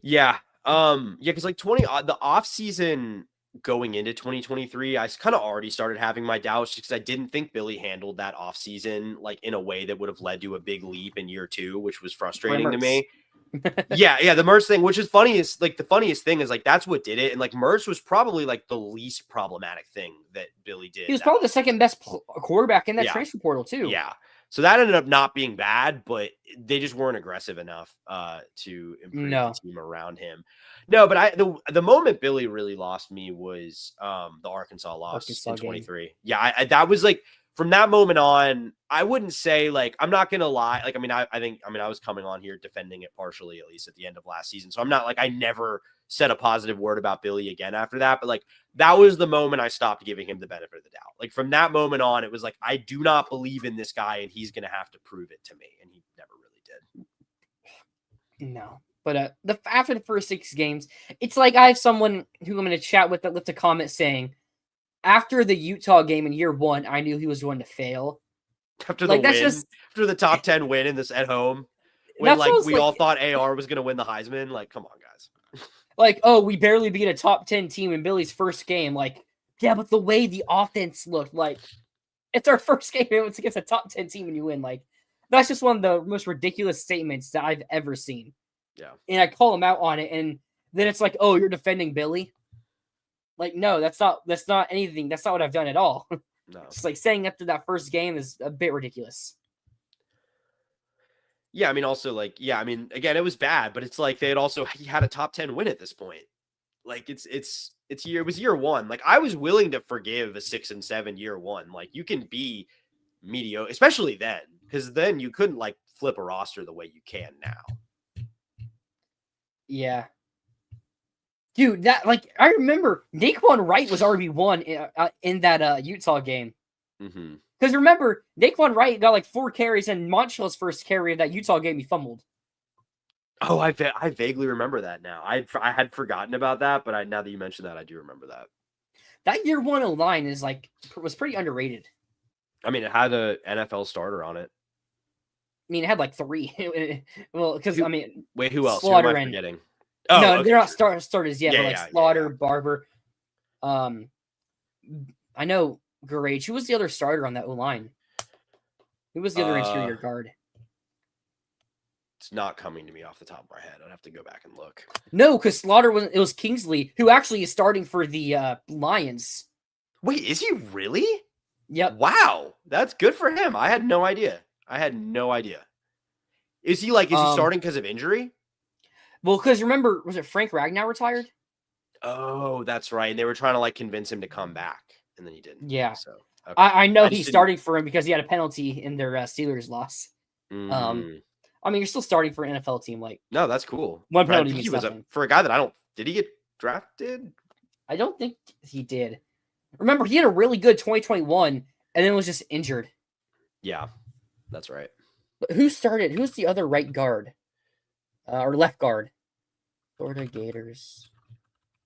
Yeah. Because like the off season going into 2023, I kind of already started having my doubts because I didn't think Billy handled that off season like in a way that would have led to a big leap in year 2, which was frustrating to me. Yeah, the Mertz thing, which is funny, is like the funniest thing is like that's what did it, and like Mertz was probably like the least problematic thing that Billy did. He was probably the second best quarterback in that transfer portal too. Yeah, so that ended up not being bad, but they just weren't aggressive enough to improve the team around him. No, but the moment Billy really lost me was the Arkansas loss in 23. Game. Yeah, that was like from that moment on. I wouldn't say like I'm not gonna lie. Like I was coming on here defending it partially, at least at the end of last season. So I'm not like I never said a positive word about Billy again after that. But like that was the moment I stopped giving him the benefit of the doubt. Like from that moment on, it was like I do not believe in this guy, and he's gonna have to prove it to me, and he never really did. No. But after the first 6 games, it's like I have someone who I'm going to chat with that left a comment saying, after the Utah game in year 1, I knew he was going to fail. After the after the top 10 win in this at home, when like we all thought AR was going to win the Heisman, like come on, guys. Like, oh, we barely beat a top 10 team in Billy's first game. Like, yeah, but the way the offense looked, like, it's our first game. It's against a top 10 team and you win. Like, that's just one of the most ridiculous statements that I've ever seen. Yeah. And I call him out on it, and then it's like, oh, you're defending Billy? Like, no, that's not anything. That's not what I've done at all. No. It's like saying after that first game is a bit ridiculous. Yeah, I mean, also like, yeah, I mean, again, it was bad, but it's like he had a top 10 win at this point. Like it was year 1. Like I was willing to forgive a 6-7 year 1. Like you can be mediocre, especially then, because then you couldn't like flip a roster the way you can now. Yeah. Dude, that like I remember Naquan Wright was RB1 in that Utah game. Mm-hmm. Because remember, Naquan Wright got like 4 carries, and Montrell's first carry of that Utah game he fumbled. Oh, I vaguely remember that now. I had forgotten about that, but now that you mentioned that, I do remember that. That year 1 line was pretty underrated. I mean, it had an NFL starter on it. I mean, it had like 3. Well, because I mean, wait, who else? Slaughter who am I forgetting? Oh, no, okay, they're not starters yet. Yeah, but like Slaughter, Barber. I know Garage. Who was the other starter on that O line? Who was the other interior guard? It's not coming to me off the top of my head. I'd have to go back and look. No, because It was Kingsley, who actually is starting for the Lions. Wait, is he really? Yep. Wow, that's good for him. I had no idea. Is he starting because of injury? Well, because remember, was it Frank Ragnow retired? Oh, that's right. And they were trying to like convince him to come back, and then he didn't. Yeah. So okay. I know he's starting for him because he had a penalty in their Steelers loss. Mm. I mean, you're still starting for an NFL team. Like, no, that's cool. One penalty means nothing. For a guy that did he get drafted? I don't think he did. Remember, he had a really good 2021 and then was just injured. Yeah, that's right. But who started? Who's the other right guard? Or left guard? Florida Gators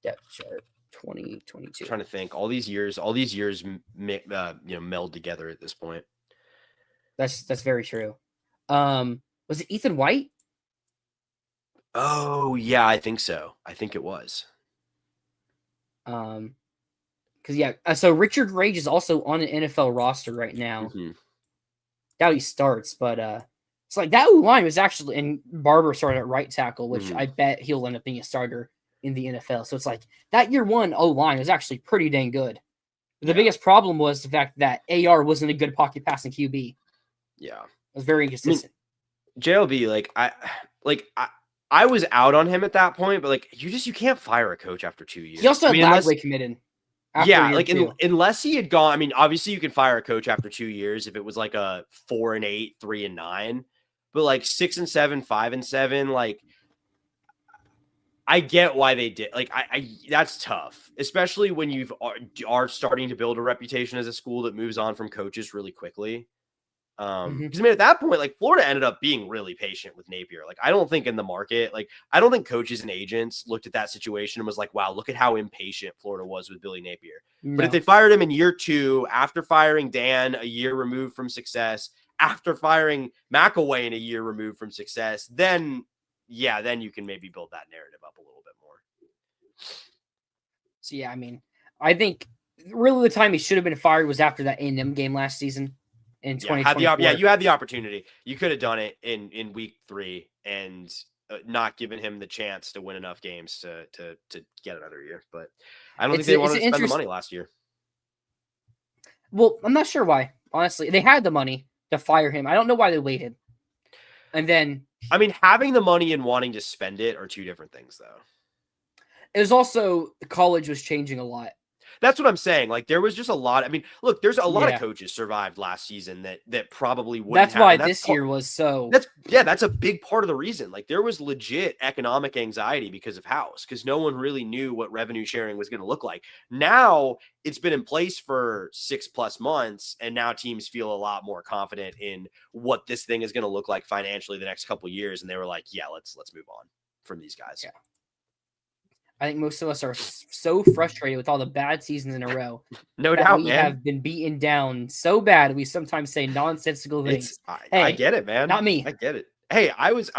depth chart 2022. I'm trying to think. All these years meld together at this point. That's very true. Was Was it Ethan White? Oh yeah, I think so. I think it was. Because so Richard Rage is also on an NFL roster right now. Mm-hmm. Doubt he starts, but it's like that line was actually, and Barber started at right tackle, which I bet he'll end up being a starter in the NFL. So it's like that year one O line was actually pretty dang good. The biggest problem was the fact that AR wasn't a good pocket passing QB. Yeah, it was very inconsistent. JLB, I was out on him at that point, but like you can't fire a coach after 2 years. He also had Lagway committed. Unless he had gone. I mean, obviously you can fire a coach after 2 years if it was like a 4-8, 3-9, but like 6-7, 5-7, like I get why they did. Like I that's tough, especially when you are starting to build a reputation as a school that moves on from coaches really quickly. Because I mean, at that point, like Florida ended up being really patient with Napier. Like, I don't think in the market, like, I don't think coaches and agents looked at that situation and was like, wow, look at how impatient Florida was with Billy Napier. No. But if they fired him in year 2, after firing Dan a year removed from success, after firing McElway in a year removed from success, then you can maybe build that narrative up a little bit more. So, yeah, I mean, I think really the time he should have been fired was after that A&M game last season. In 2024. You had the opportunity. You could have done it in week 3 and not given him the chance to win enough games to get another year. But I don't think they wanted to spend the money last year. Well, I'm not sure why. Honestly, they had the money to fire him. I don't know why they waited. And then, I mean, having the money and wanting to spend it are two different things, though. It was also college was changing a lot. That's what I'm saying. Like, there was just a lot. I mean, look, there's a lot of coaches survived last season that probably wouldn't. That's why this year was so. That's a big part of the reason. Like, there was legit economic anxiety because of House, because no one really knew what revenue sharing was going to look like. Now it's been in place for 6+ months, and now teams feel a lot more confident in what this thing is going to look like financially the next couple of years. And they were like, yeah, let's move on from these guys. Yeah. I think most of us are so frustrated with all the bad seasons in a row. No doubt, we have been beaten down so bad. We sometimes say nonsensical things. I get it, man. Not me. I get it. Hey, I was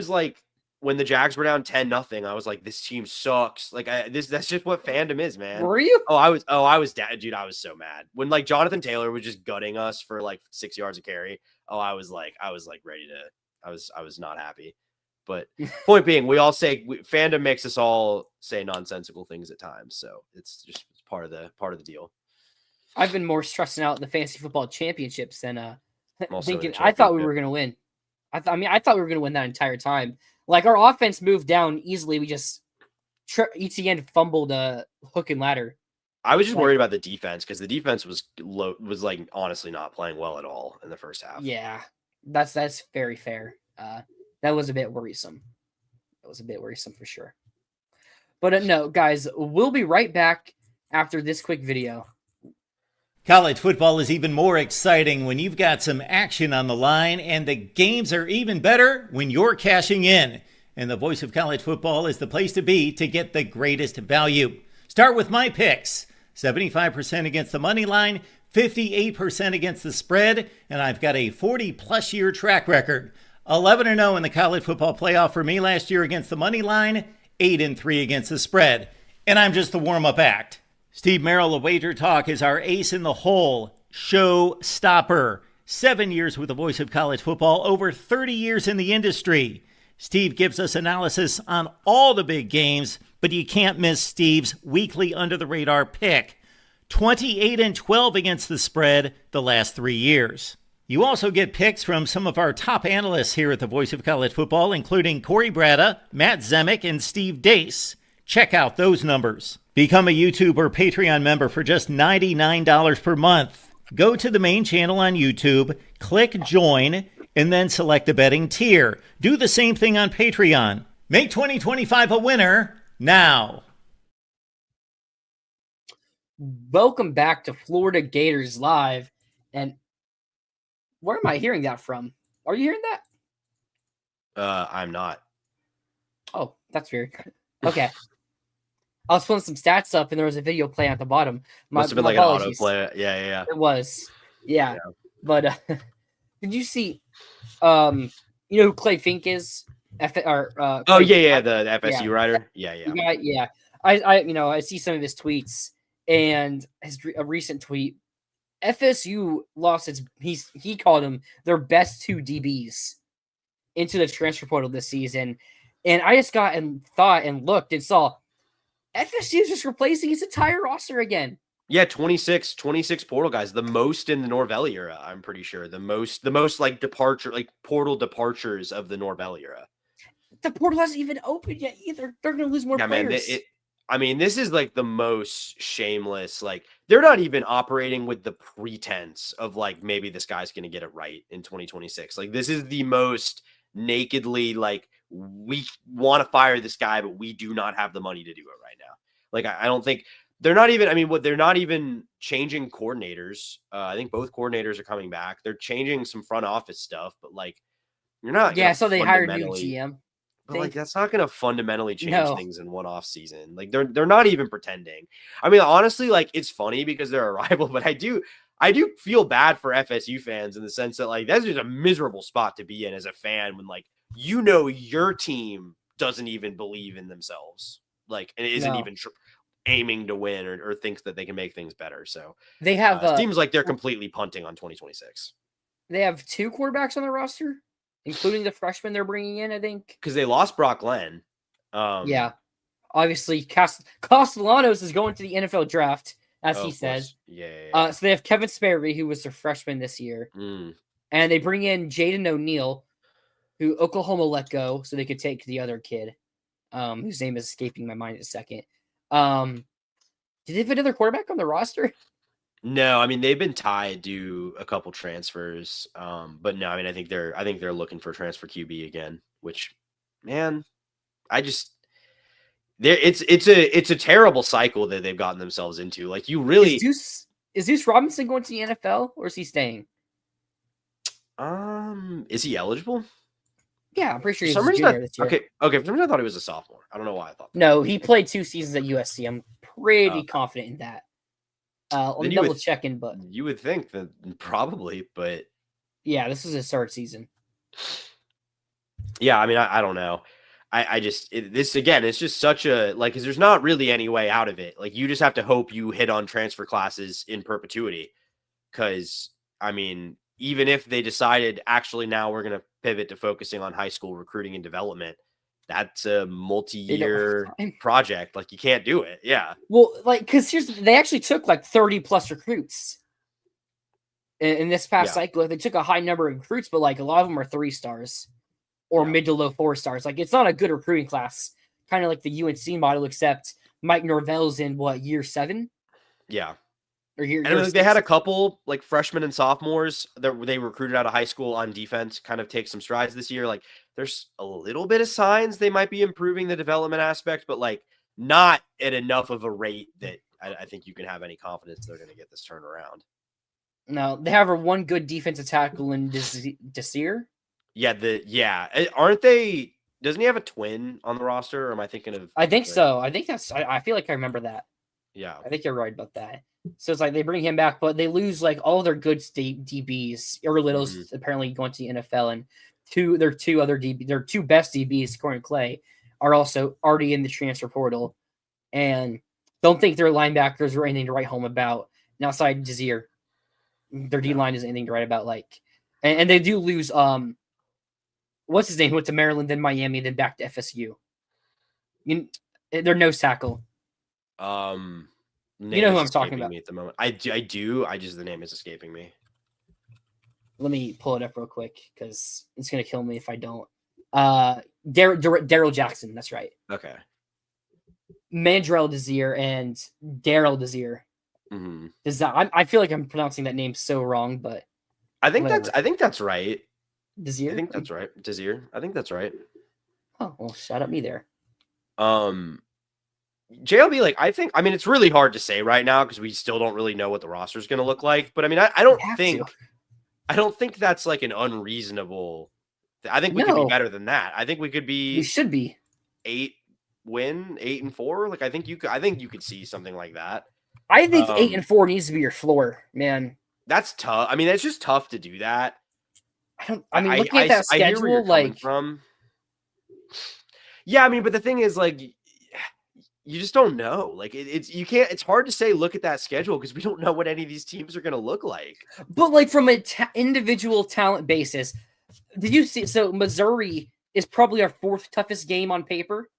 like, when the Jags were down 10-0, I was like, this team sucks. Like, that's just what fandom is, man. Were you? I was dude. I was so mad when like Jonathan Taylor was just gutting us for like 6 yards of carry. I was ready to. I was not happy. But point being, we all say fandom makes us all say nonsensical things at times. So it's just part of the deal. I've been more stressing out the fantasy football championships than thinking. I thought we were going to win. I thought we were going to win that entire time. Like, our offense moved down easily. We just Etienne fumbled a hook and ladder. I was just worried about the defense because the defense was like honestly not playing well at all in the first half. Yeah, that's very fair. That was a bit worrisome. That was a bit worrisome for sure. But no, guys, we'll be right back after this quick video. College football is even more exciting when you've got some action on the line, and the games are even better when you're cashing in. And the Voice of College Football is the place to be to get the greatest value. Start with my picks. 75% against the money line, 58% against the spread, and I've got a 40-plus year track record. 11-0 in the college football playoff for me last year against the money line, 8-3 against the spread. And I'm just the warm-up act. Steve Merrill of Wager Talk is our ace in the hole, show stopper. 7 years with the Voice of College Football, over 30 years in the industry. Steve gives us analysis on all the big games, but you can't miss Steve's weekly under-the-radar pick. 28-12 against the spread the last 3 years. You also get picks from some of our top analysts here at the Voice of College Football, including Corey Bratta, Matt Zemek, and Steve Dace. Check out those numbers. Become a YouTube or Patreon member for just $99 per month. Go to the main channel on YouTube, click join, and then select the betting tier. Do the same thing on Patreon. Make 2025 a winner now. Welcome back to Florida Gators Live. And where am I hearing that from? Are you hearing that? I'm not. Oh, that's weird. Okay. I was pulling some stats up and there was a video playing at the bottom. Must have been like apologies. An autoplay. Yeah. It was. Yeah. But did you see You know who Clay Fink is? Oh Clay, yeah, the FSU yeah, writer. Yeah. yeah. I see some of his tweets and a recent tweet. FSU lost he called them their best 2 DBs into the transfer portal this season. And I just got and thought and looked and saw FSU is just replacing his entire roster again. Yeah, 26 portal guys, the most in the Norvell era, I'm pretty sure. The most like portal departures of the Norvell era. The portal hasn't even opened yet either. They're going to lose more players. Man, this is like the most shameless. Like, they're not even operating with the pretense of like maybe this guy's going to get it right in 2026. Like, this is the most nakedly like, we want to fire this guy, but we do not have the money to do it right now. Like, I don't think they're not even. I mean, they're not even changing coordinators. I think both coordinators are coming back. They're changing some front office stuff, but like, you're not. Yeah, so they hired a new GM. But like, that's not going to fundamentally change things in one off season. Like, they're not even pretending. I mean, honestly, like, it's funny because they're a rival, but I do feel bad for FSU fans in the sense that like that's just a miserable spot to be in as a fan when like your team doesn't even believe in themselves, like, and it isn't even aiming to win or thinks that they can make things better. So they have seems like they're completely punting on 2026. They have 2 quarterbacks on their roster, including the freshman they're bringing in, I think. Because they lost Brock Glenn. Yeah. Obviously, Castellanos is going to the NFL draft, as he says. Yeah. So they have Kevin Sperry, who was their freshman this year. And they bring in Jaden O'Neal, who Oklahoma let go, so they could take the other kid, whose name is escaping my mind in a second. Did they have another quarterback on the roster? No, I mean, they've been tied to a couple transfers. But no, I mean, I think they're looking for transfer QB again, which, man, it's a terrible cycle that they've gotten themselves into. Like, you really is Deuce Robinson going to the NFL or is he staying? Is he eligible? Yeah, I'm pretty sure he's a junior this year. Okay. For some reason I thought he was a sophomore. I don't know why I thought that. No, he played 2 seasons at USC. I'm pretty confident in that. I'm double checking, but you would think that probably, but yeah, this is his 3rd season. Yeah, I mean, I don't know. This again, it's just such a like, because there's not really any way out of it. Like, you just have to hope you hit on transfer classes in perpetuity. Because I mean, even if they decided actually now we're going to pivot to focusing on high school recruiting and development, that's a multi-year project. Like, you can't do it. Yeah. Well, like, because they actually took like 30 plus recruits in this past cycle. They took a high number of recruits, but like a lot of them are 3 stars or mid to low 4 stars. Like, it's not a good recruiting class, kind of like the UNC model, except Mike Norvell's in year 7? Yeah. Or year they had a couple like freshmen and sophomores that they recruited out of high school on defense kind of take some strides this year. Like, there's a little bit of signs they might be improving the development aspect, but like not at enough of a rate that I think you can have any confidence they're going to get this turned around. No, they have one good defensive tackle in Desir. Yeah, aren't they? Doesn't he have a twin on the roster? Or am I thinking of? I think so. I think that's. I feel like I remember that. Yeah, I think you're right about that. So it's like they bring him back, but they lose like all their good DBs. Little's apparently going to the NFL, and their 2 best DBs, according to Clay, are also already in the transfer portal, and don't think their linebackers are anything to write home about. And outside Desir, their D line is anything to write about. Like, and they do lose. What's his name? Went to Maryland, then Miami, then back to FSU. Their nose tackle. You know who I'm talking about. Me at the moment. I do. The name is escaping me. Let me pull it up real quick because it's gonna kill me if I don't. Daryl Jackson. That's right. Okay. Mandrell Desir and Daryl Desir. I feel like I'm pronouncing that name so wrong, but I think that's right. Desir. I think that's right. Desir. I think that's right. Oh well, shout out me there. JLB, like, I mean, it's really hard to say right now because we still don't really know what the roster is going to look like. But I mean, I don't think that's like an unreasonable. I think we could be better than that. I think we could be. We should be 8-4. Like, I think you could see something like that. I think 8-4 needs to be your floor, man. That's tough. I mean, it's just tough to do that. I mean, looking at that I hear where you're schedule, coming like, from. Yeah, I mean, but the thing is, like, you just don't know. Like, you can't. It's hard to say. Look at that schedule because we don't know what any of these teams are going to look like. but like from a individual talent basis, did you see? So Missouri is probably our fourth toughest game on paper.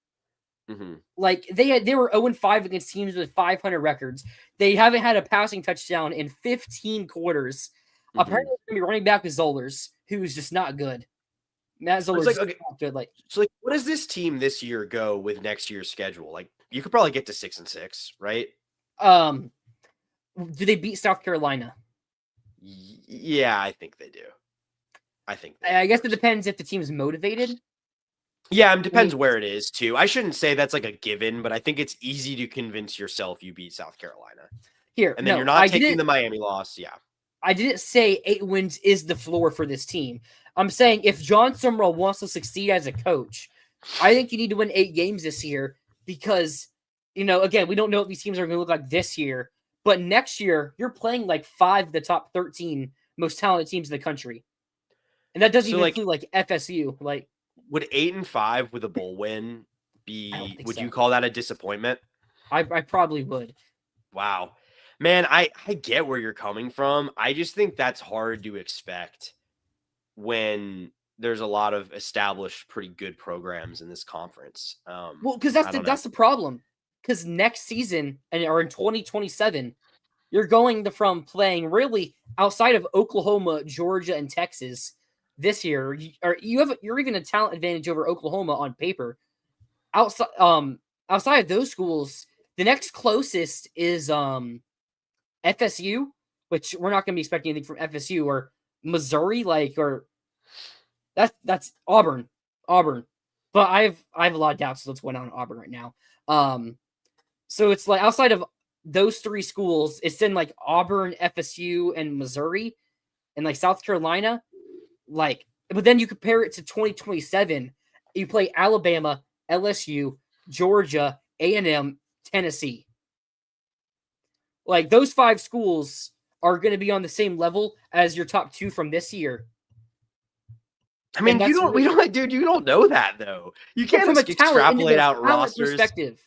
Mm-hmm. Like they were 0-5 against teams with 500 records. They haven't had a passing touchdown in 15 quarters. Mm-hmm. Apparently, it's gonna be running back with Zollers, who's just not good. Matt Zollers like, okay, not good. Like, so, like, what does this team this year go with next year's schedule? Like, you could probably get to 6-6, right? do they beat South Carolina? Yeah, I think they do. I guess it depends if the team is motivated. Yeah, it depends where it is too. I shouldn't say that's like a given, but I think it's easy to convince yourself you beat South Carolina. Here, and then you're not taking the Miami loss. Yeah. I didn't say 8 wins is the floor for this team. I'm saying if John Summerall wants to succeed as a coach, I think you need to win 8 games this year because, again, we don't know what these teams are going to look like this year. But next year, you're playing like 5 of the top 13 most talented teams in the country. And that doesn't even include like FSU. Like, would 8-5 with a bowl win be, would so. You call that a disappointment? I probably would. Wow. Man, I get where you're coming from. I just think that's hard to expect when there's a lot of established, pretty good programs in this conference. Well, because that's the problem. Because next season, or in 2027, you're going from playing really outside of Oklahoma, Georgia, and Texas this year. You're even a talent advantage over Oklahoma on paper. Outside of those schools, the next closest is FSU, which we're not going to be expecting anything from FSU, or Missouri, or that's Auburn. But I have a lot of doubts what's going on in Auburn right now. So it's like outside of those 3 schools, it's in like Auburn, FSU, and Missouri, and like South Carolina. Like, but then you compare it to 2027, you play Alabama, LSU, Georgia, A&M, Tennessee. Like those 5 schools are going to be on the same level as your top 2 from this year. I mean, you don't know that though. You can't extrapolate out rosters. Perspective.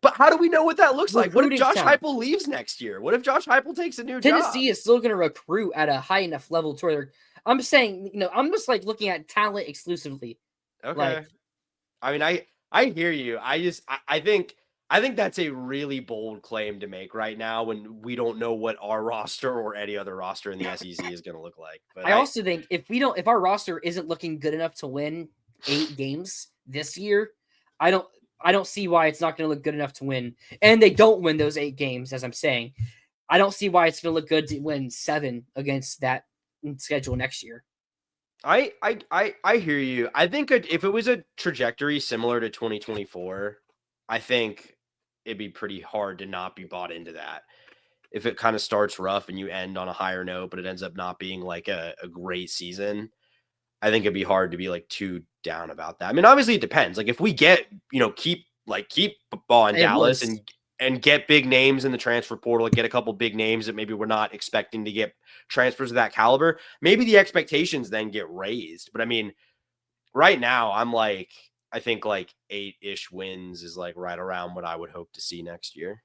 But how do we know what that looks like? What if Josh Heupel leaves next year? What if Josh Heupel takes a new job? Tennessee is still going to recruit at a high enough level to where I'm saying, I'm just like looking at talent exclusively. Okay. I mean, I hear you. I think that's a really bold claim to make right now when we don't know what our roster or any other roster in the SEC is going to look like. But I also think if our roster isn't looking good enough to win 8 games this year, I don't see why it's not going to look good enough to win. And they don't win those 8 games, as I'm saying. I don't see why it's going to look good to win 7 against that schedule next year. I hear you. I think if it was a trajectory similar to 2024, I think it'd be pretty hard to not be bought into that. If it kind of starts rough and you end on a higher note, but it ends up not being like a great season, I think it'd be hard to be like too down about that. I mean, obviously it depends. Like if we get, keep ball in Dallas and get big names in the transfer portal, get a couple big names that maybe we're not expecting to get transfers of that caliber, maybe the expectations then get raised. But I mean, right now I think 8-ish wins is like right around what I would hope to see next year.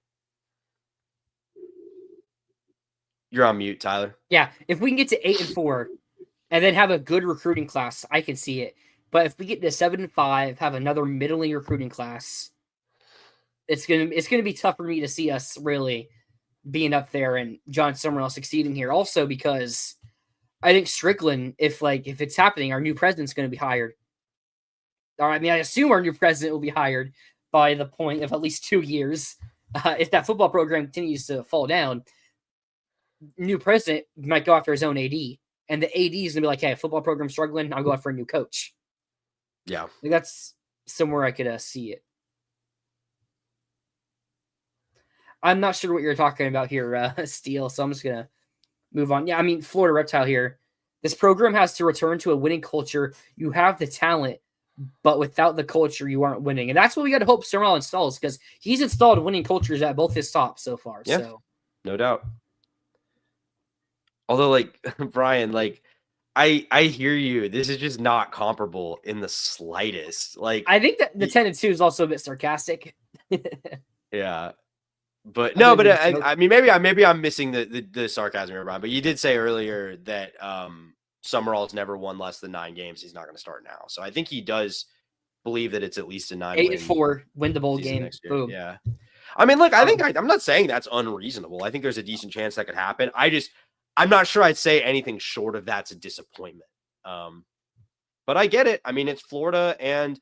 You're on mute, Tyler. Yeah. If we can get to 8-4 and then have a good recruiting class, I can see it. But if we get to 7-5, have another middling recruiting class, it's gonna be tough for me to see us really being up there and John Summerall succeeding here. Also because I think Strickland, if it's happening, our new president's going to be hired. Or I mean, I assume our new president will be hired by the point of at least 2 years. If that football program continues to fall down, new president might go after his own AD, and the AD is gonna be like, "Hey, football program struggling. I'll go out for a new coach." Yeah, that's somewhere I could see it. I'm not sure what you're talking about here, Steele, so I'm just going to move on. Yeah, I mean, Florida Reptile here. This program has to return to a winning culture. You have the talent, but without the culture, you aren't winning. And that's what we got to hope Summerall installs, because he's installed winning cultures at both his stops so far. Yeah, no doubt. Although, Brian, I hear you. This is just not comparable in the slightest. Like, I think that the 10-2 is also a bit sarcastic. yeah. But A no, bit but of a joke. I mean, maybe I'm missing the sarcasm here, Brian. But you did say earlier that Summerall's never won less than 9 games. He's not going to start now, so I think he does believe that it's at least a 9-win 8-4, win the bowl season game. next year. Boom. Yeah, I mean, look, I think I'm not saying that's unreasonable. I think there's a decent chance that could happen. I'm not sure I'd say anything short of that's a disappointment. But I get it. I mean, it's Florida, and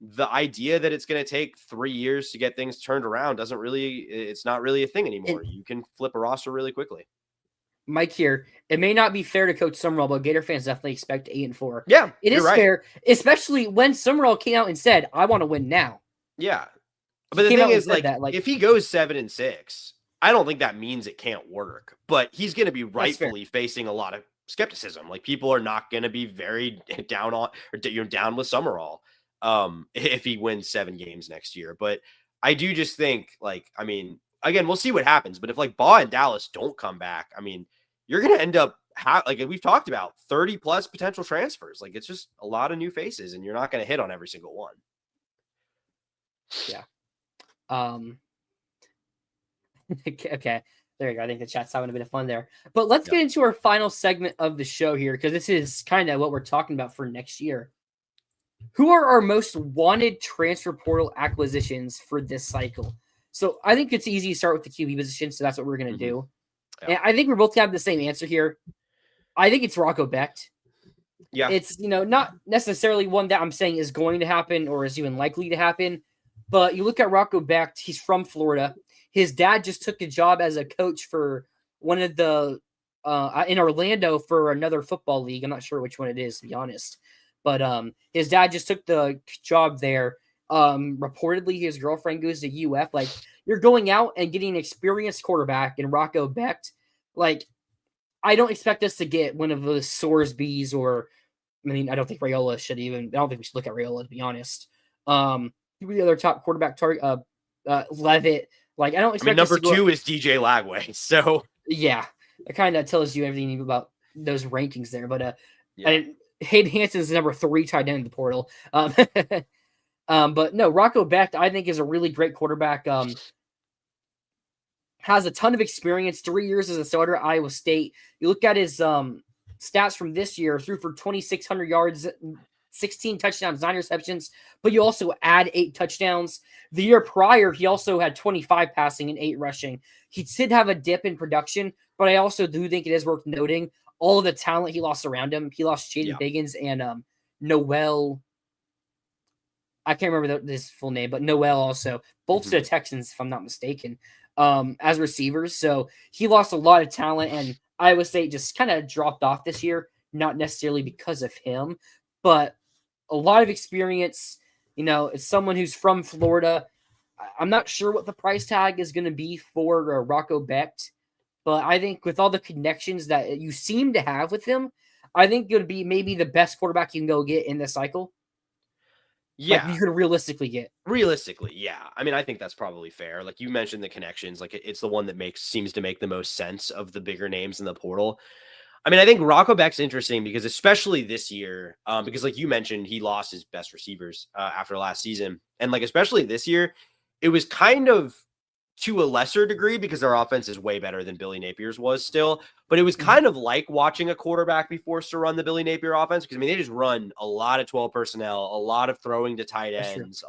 the idea that it's going to take 3 years to get things turned around it's not really a thing anymore. You can flip a roster really quickly. Mike here. It may not be fair to Coach Summerall, but Gator fans definitely expect 8-4. Yeah, it is right. fair, especially when Summerall came out and said, "I want to win now." Yeah, but the thing is, like, if he goes 7-6, I don't think that means it can't work. But he's going to be rightfully facing a lot of skepticism. Like, people are not going to be very down on or down with Summerall if he wins 7 games next year. But I do just think, like, I mean, again, we'll see what happens. But if like Baugh and Dallas don't come back, I mean, you're going to end up like we've talked about 30 plus potential transfers. Like, it's just a lot of new faces, and you're not going to hit on every single one. Yeah. Okay. There you go. I think the chat's having a bit of fun there. But let's get into our final segment of the show here, because this is kind of what we're talking about for next year. Who are our most wanted transfer portal acquisitions for this cycle? So I think it's easy to start with the QB position, so that's what we're going to do. Yeah. And I think we're both going to have the same answer here. I think it's Rocco Becht. Yeah. It's, not necessarily one that I'm saying is going to happen or is even likely to happen, but you look at Rocco Becht, he's from Florida. His dad just took a job as a coach for one of the in Orlando for another football league. I'm not sure which one it is, to be honest. But his dad just took the job there. Reportedly, his girlfriend goes to UF. Like, you're going out and getting an experienced quarterback in Rocco Becht. Like, I don't expect us to get one of the Sorsbys or, I mean, I don't think Raiola should even. I don't think we should look at Raiola, to be honest. Who the other top quarterback target? Levitt. Like, I don't expect. Number 2 is DJ Lagway. So yeah, it kind of tells you everything about those rankings there. But Hayden Hanson's number 3 tight end in the portal. But no, Rocco Becht, I think, is a really great quarterback. Has a ton of experience, 3 years as a starter at Iowa State. You look at his stats from this year, threw for 2,600 yards, 16 touchdowns, 9 receptions, but you also add 8 touchdowns. The year prior, he also had 25 passing and 8 rushing. He did have a dip in production, but I also do think it is worth noting all of the talent he lost around him. He lost Jaden Biggins and Noel. I can't remember his full name, but Noel also. Both to the Texans, if I'm not mistaken, as receivers. So he lost a lot of talent, and Iowa State just kind of dropped off this year, not necessarily because of him, but a lot of experience. It's someone who's from Florida. I'm not sure what the price tag is going to be for Rocco Becht, but I think with all the connections that you seem to have with him, I think it would be maybe the best quarterback you can go get in this cycle. Yeah. Like, you could realistically get. Realistically, yeah. I mean, I think that's probably fair. Like, you mentioned the connections. Like, it's the one that seems to make the most sense of the bigger names in the portal. I mean, I think Rocco Becht's interesting because especially this year, because like you mentioned, he lost his best receivers after last season. And like, especially this year, it was kind of to a lesser degree because our offense is way better than Billy Napier's was still. But it was kind of like watching a quarterback be forced to run the Billy Napier offense because, I mean, they just run a lot of 12 personnel, a lot of throwing to tight ends,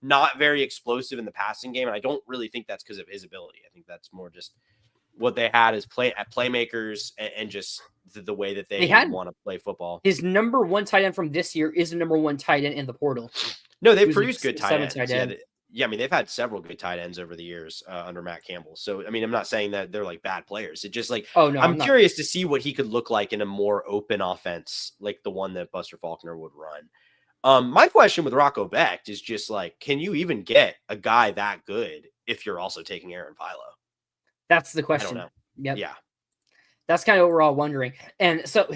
not very explosive in the passing game. And I don't really think that's because of his ability. I think that's more just what they had as playmakers and just the way that they want to play football. His number 1 tight end from this year is the number 1 tight end in the portal. No, they've produced good tight ends. End. Yeah, I mean, they've had several good tight ends over the years under Matt Campbell. So, I mean, I'm not saying that they're like bad players. It just like, I'm curious to see what he could look like in a more open offense, like the one that Buster Faulkner would run. My question with Rocco Becht is just like, can you even get a guy that good if you're also taking Aaron Philo? That's the question. I don't know. Yep. Yeah. That's kind of what we're all wondering. And so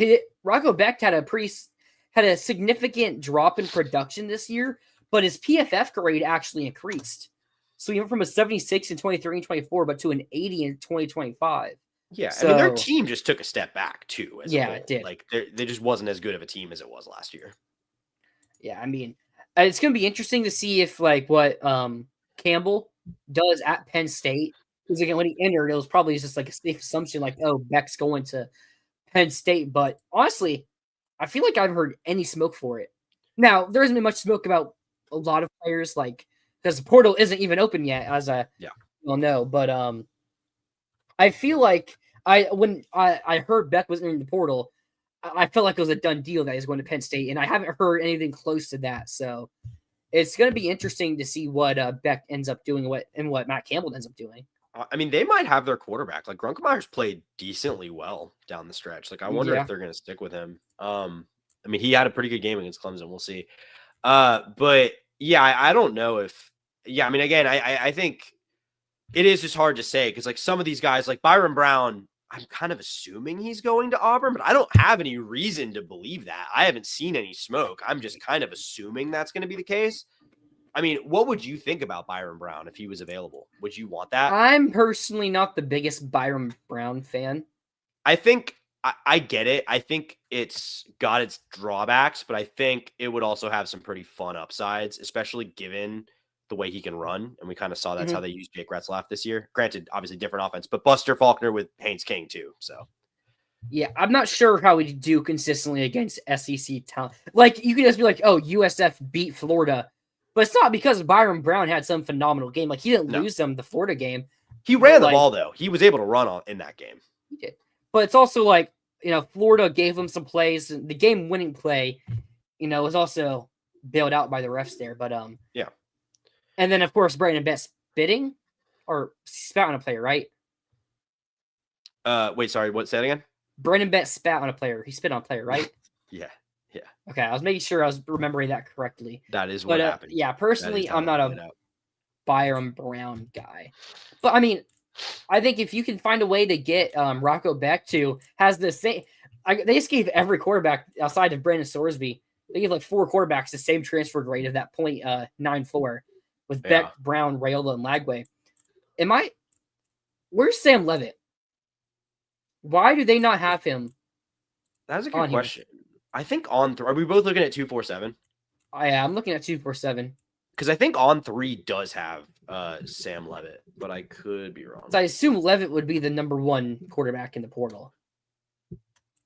Rocco Becht had a significant drop in production this year, but his PFF grade actually increased. So he went from a 76 in 23 and 24, but to an 80 in 2025. Yeah, So, I mean, their team just took a step back too. As a Yeah, whole. it did. Like they just wasn't as good of a team as it was last year. Yeah, I mean, it's going to be interesting to see if like what Campbell does at Penn State. Because again, when he entered, it was probably just like a safe assumption, like, oh, Beck's going to Penn State. But honestly, I feel like I haven't heard any smoke for it. Now, there hasn't been much smoke about a lot of players, like because the portal isn't even open yet, as I well know. But I feel like when I heard Beck was entering the portal, I felt like it was a done deal that he's going to Penn State, and I haven't heard anything close to that. So it's going to be interesting to see what Beck ends up doing, what Matt Campbell ends up doing. I mean, they might have their quarterback. Like Grunkemeier's played decently well down the stretch. Like I wonder if they're going to stick with him. I mean, he had a pretty good game against Clemson. We'll see. But yeah, I don't know if. Yeah, I mean, again, I think it is just hard to say because like some of these guys, like Byron Brown, I'm kind of assuming he's going to Auburn, but I don't have any reason to believe that. I haven't seen any smoke. I'm just kind of assuming that's going to be the case. I mean, what would you think about Byron Brown if he was available? Would you want that? I'm personally not the biggest Byron Brown fan. I think I get it. I think it's got its drawbacks, but I think it would also have some pretty fun upsides, especially given the way he can run. And we kind of saw that's how they used Jake Retzlaff this year. Granted, obviously different offense, but Buster Faulkner with Haynes King too. So yeah, I'm not sure how we do consistently against SEC talent. Like you could just be like, oh, USF beat Florida. But it's not because Byron Brown had some phenomenal game. Like he didn't lose them the Florida game. He ran the ball though. He was able to run in that game. He did. But it's also like, Florida gave him some plays. The game-winning play, was also bailed out by the refs there. But yeah. And then of course Brandon Bett spitting or spat on a player, right? Wait, sorry. What? Say that again. Brandon Bett spat on a player. He spit on a player, right? Yeah. Okay, I was making sure I was remembering that correctly. That is what happened. Yeah, personally, I'm not a Byron Brown guy. But, I mean, I think if you can find a way to get Rocco Beck to has the same – they just gave every quarterback outside of Brandon Sorsby, they gave like 4 quarterbacks the same transfer grade of that .94 with Beck, Brown, Rayola, and Lagway. Where's Sam Levitt? Why do they not have him? That's a good question. I think are we both looking at 247? I'm looking at 247. Because I think On 3 does have Sam Levitt, but I could be wrong. So I assume Levitt would be the number 1 quarterback in the portal.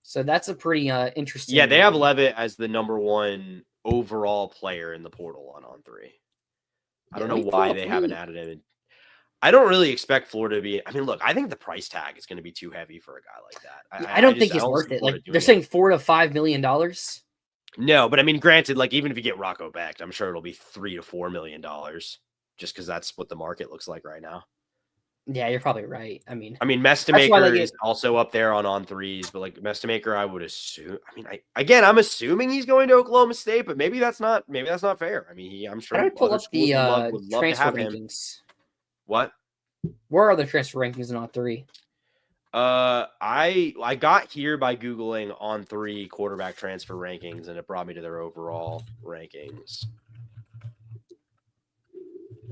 So that's a pretty interesting. Yeah, they have Levitt as the number 1 overall player in the portal on 3. I don't know why they haven't added him. I don't really expect Florida to be. I mean, look, I think the price tag is going to be too heavy for a guy like that. I don't think he's worth it. Like they're saying $4 to $5 million. No, but I mean, granted, like even if you get Rocco back, I'm sure it'll be $3 to $4 million, just because that's what the market looks like right now. Yeah, you're probably right. I mean, Mestamaker is also up there on 3s, but like Mestamaker, I would assume. I mean, I'm assuming he's going to Oklahoma State, but maybe that's not fair. I mean, I'm sure. I would pull up the would love transfer to have rankings. What? Where are the transfer rankings in On 3? I got here by Googling On 3 quarterback transfer rankings, and it brought me to their overall rankings.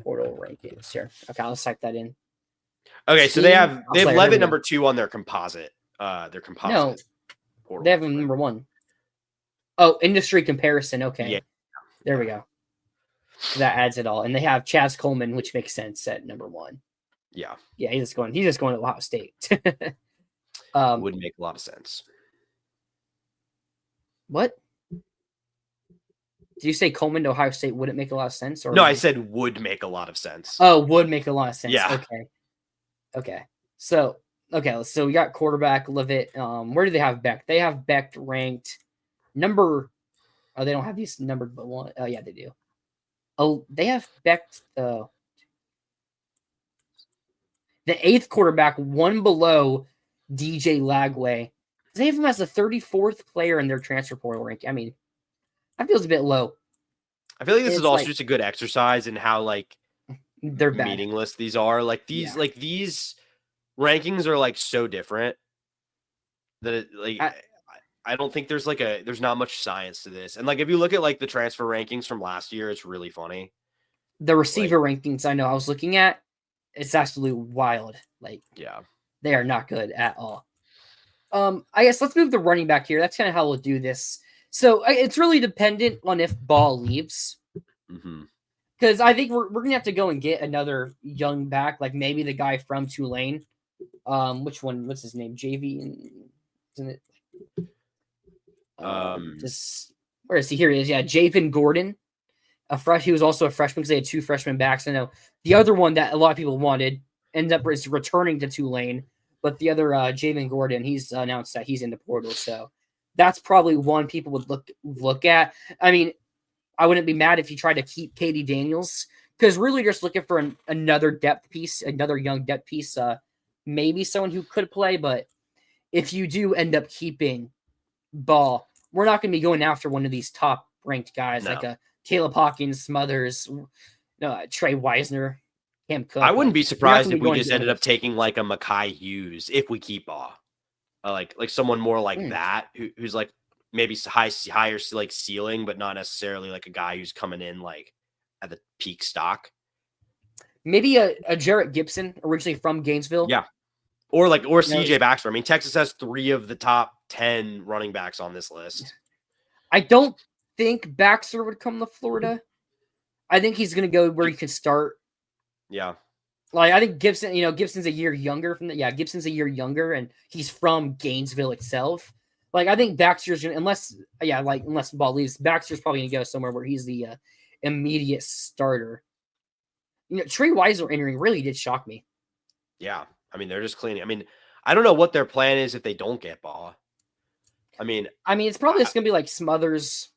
Portal rankings here. Okay, I'll type that in. Okay, so they have Levitt number 2 on their composite. No, portal. They have him number 1. Oh, industry comparison. Okay, yeah. There we go. That adds it all, and they have Chaz Coleman, which makes sense at number 1. Yeah, he's just going to Ohio State. Would make a lot of sense. What? Did you say Coleman to Ohio State wouldn't make a lot of sense? Or no, I said would make a lot of sense. Oh, would make a lot of sense. Yeah. Okay. So we got quarterback Levitt. Where do they have Beck? They have Beck ranked number. Oh, they don't have these numbered, but one. Oh, yeah, they do. Oh, they have Beck the 8th quarterback, 1 below DJ Lagway. They have him as the 34th player in their transfer portal rank. I mean, that feels a bit low. I feel like this is also just a good exercise in how they're bad. Meaningless these are. These rankings are so different that I don't think there's there's not much science to this. And if you look at the transfer rankings from last year, it's really funny. The receiver rankings I know I was looking at, it's absolutely wild. Yeah. They are not good at all. I guess let's move the running back here. That's kind of how we'll do this. So it's really dependent on if Ball leaves. Because I think we're going to have to go and get another young back, like maybe the guy from Tulane. Which one? What's his name? JV? Isn't it? Where is he? Here he is. Yeah, Javen Gordon. He was also a freshman because they had 2 freshman backs. I know the other one that a lot of people wanted ended up returning to Tulane, but the other Javen Gordon, he's announced that he's in the portal. So that's probably one people would look at. I mean, I wouldn't be mad if you tried to keep Katie Daniels because really just looking for another depth piece, another young depth piece, maybe someone who could play. But if you do end up keeping Ball, we're not going to be going after one of these top ranked guys like a Caleb Hawkins, Smothers, Trey Wisner, Cam Cook. I wouldn't be surprised if we just ended up taking like a Mekhi Hughes if we keep Ball, like someone more like that who's like maybe higher like ceiling, but not necessarily like a guy who's coming in like at the peak stock. Maybe a Jarrett Gibson, originally from Gainesville. Yeah. Or CJ Baxter. I mean, Texas has 3 of the top 10 running backs on this list. I don't think Baxter would come to Florida. I think he's going to go where he can start. Yeah. Like, I think Gibson, Gibson's a year younger Gibson's a year younger and he's from Gainesville itself. Like, I think Baxter's going to, unless Ball leaves, Baxter's probably going to go somewhere where he's the immediate starter. Trey Wisner entering really did shock me. Yeah. I mean, they're just cleaning. I mean, I don't know what their plan is if they don't get Ball. I mean, it's probably just going to be like Smothers.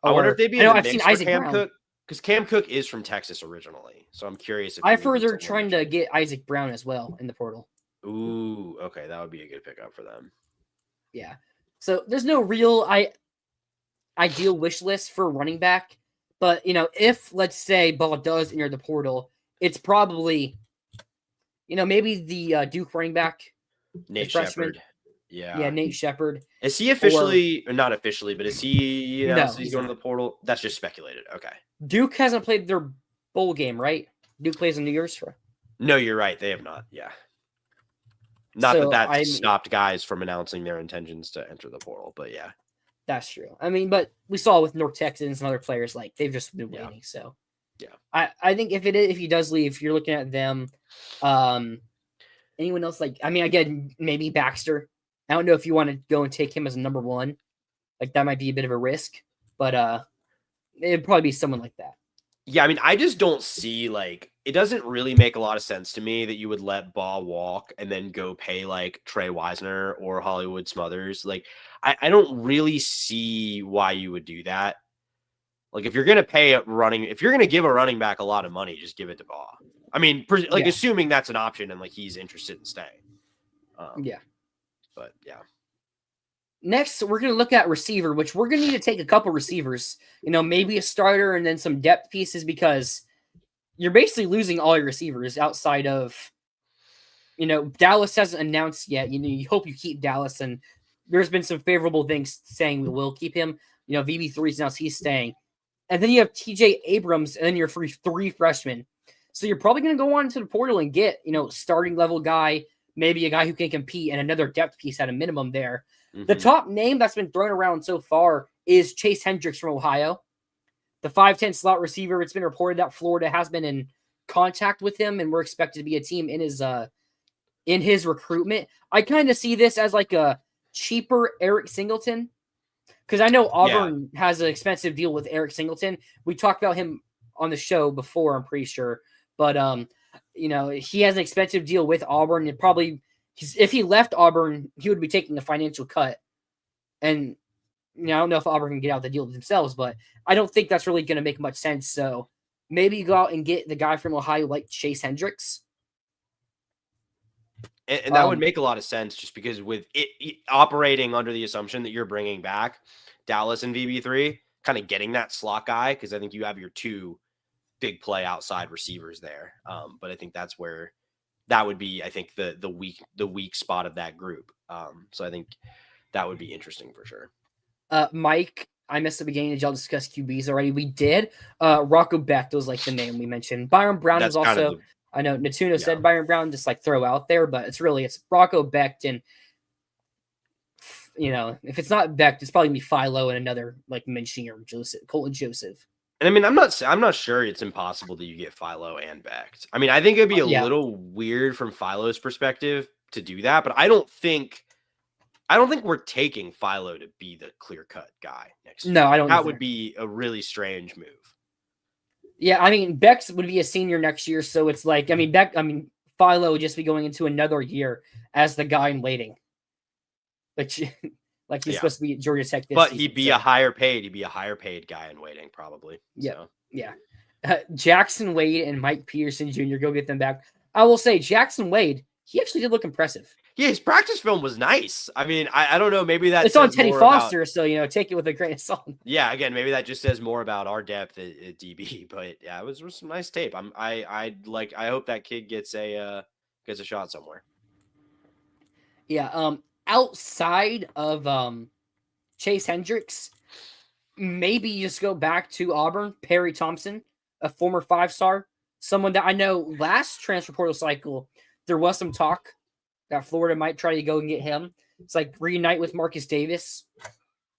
I wonder if they'd be in the I've mix seen for Isaac Cam Brown. Cook, because Cam Cook is from Texas originally. So I'm curious if I've heard they're trying to get Isaac Brown as well in the portal. Ooh, okay, that would be a good pickup for them. Yeah. So there's no real ideal wish list for running back, but if let's say Ball does enter the portal, it's probably maybe the Duke running back, Nate Shepard. Yeah, Nate Shepard. Is he officially, or not officially, but is he? No, he's going to the portal. That's just speculated. Okay. Duke hasn't played their bowl game, right? Duke plays in New Year's. No, you're right. They have not. Yeah. Not that stopped guys from announcing their intentions to enter the portal, but yeah. That's true. I mean, but we saw with North Texas and some other players, like they've just been waiting. Yeah. So yeah, I think if he does leave, you're looking at them. Anyone else? Again, maybe Baxter. I don't know if you want to go and take him as a number 1. Like that might be a bit of a risk, but it'd probably be someone like that. Yeah, I mean, I just don't see it doesn't really make a lot of sense to me that you would let Ball walk and then go pay like Trey Wisner or Hollywood Smothers. Like, I don't really see why you would do that. Like, if you're gonna if you're gonna give a running back a lot of money, just give it to Ball. I mean, assuming that's an option and like he's interested in staying. Yeah. But yeah. Next, we're going to look at receiver, which we're going to need to take a couple receivers, maybe a starter and then some depth pieces because you're basically losing all your receivers outside of, Dallas hasn't announced yet. You hope you keep Dallas, and there's been some favorable things saying we will keep him. VB3's announced he's staying. And then you have TJ Abrams and then your 3 freshmen. So you're probably going to go on to the portal and get, starting level guy, maybe a guy who can compete and another depth piece at a minimum there. Mm-hmm. The top name that's been thrown around so far is Chase Hendricks from Ohio, the 5'10" slot receiver. It's been reported that Florida has been in contact with him, and we're expected to be a team in his recruitment. I kind of see this as like a cheaper Eric Singleton because I know Auburn has an expensive deal with Eric Singleton. We talked about him on the show before, I'm pretty sure, but he has an expensive deal with Auburn. It probably. If he left Auburn, he would be taking a financial cut. And I don't know if Auburn can get out the deal themselves, but I don't think that's really going to make much sense. So maybe you go out and get the guy from Ohio like Chase Hendricks. And that would make a lot of sense just because with it operating under the assumption that you're bringing back Dallas and VB3, kind of getting that slot guy, because I think you have your 2 big play outside receivers there. But I think that's where that would be, I think, the weak spot of that group. So I think that would be interesting for sure. Mike, I missed the beginning. Did y'all discuss QBs already? We did. Rocco Becht was like the name we mentioned. Byron Brown is also I know Natuno said Byron Brown, just like throw out there, but it's Rocco Becht, and if it's not Becht, it's probably gonna be Philo and another like Minchie or Colton Joseph. And I mean, I'm not sure it's impossible that you get Philo and Becht. I mean, I think it'd be a little weird from Philo's perspective to do that, but I don't think we're taking Philo to be the clear-cut guy next year. No, I don't. That would be a really strange move. Yeah, I mean, Becht would be a senior next year, so it's like, Philo would just be going into another year as the guy in waiting, which, like, he's supposed to be at Georgia Tech this season, he'd be a higher paid guy in waiting, probably. Yeah, so. Yeah. Jackson Wade and Mike Peterson Jr., go get them back. I will say, Jackson Wade, he actually did look impressive. Yeah, his practice film was nice. I mean, I don't know. Maybe that's it's on Teddy Foster, so take it with a grain of salt. Yeah, again, maybe that just says more about our depth at DB. But yeah, it was some nice tape. I hope that kid gets a shot somewhere. Yeah. Outside of Chase Hendricks, maybe you just go back to Auburn. Perry Thompson, a former 5-star, someone that I know last transfer portal cycle there was some talk that Florida might try to go and get him. It's like reunite with Marcus Davis.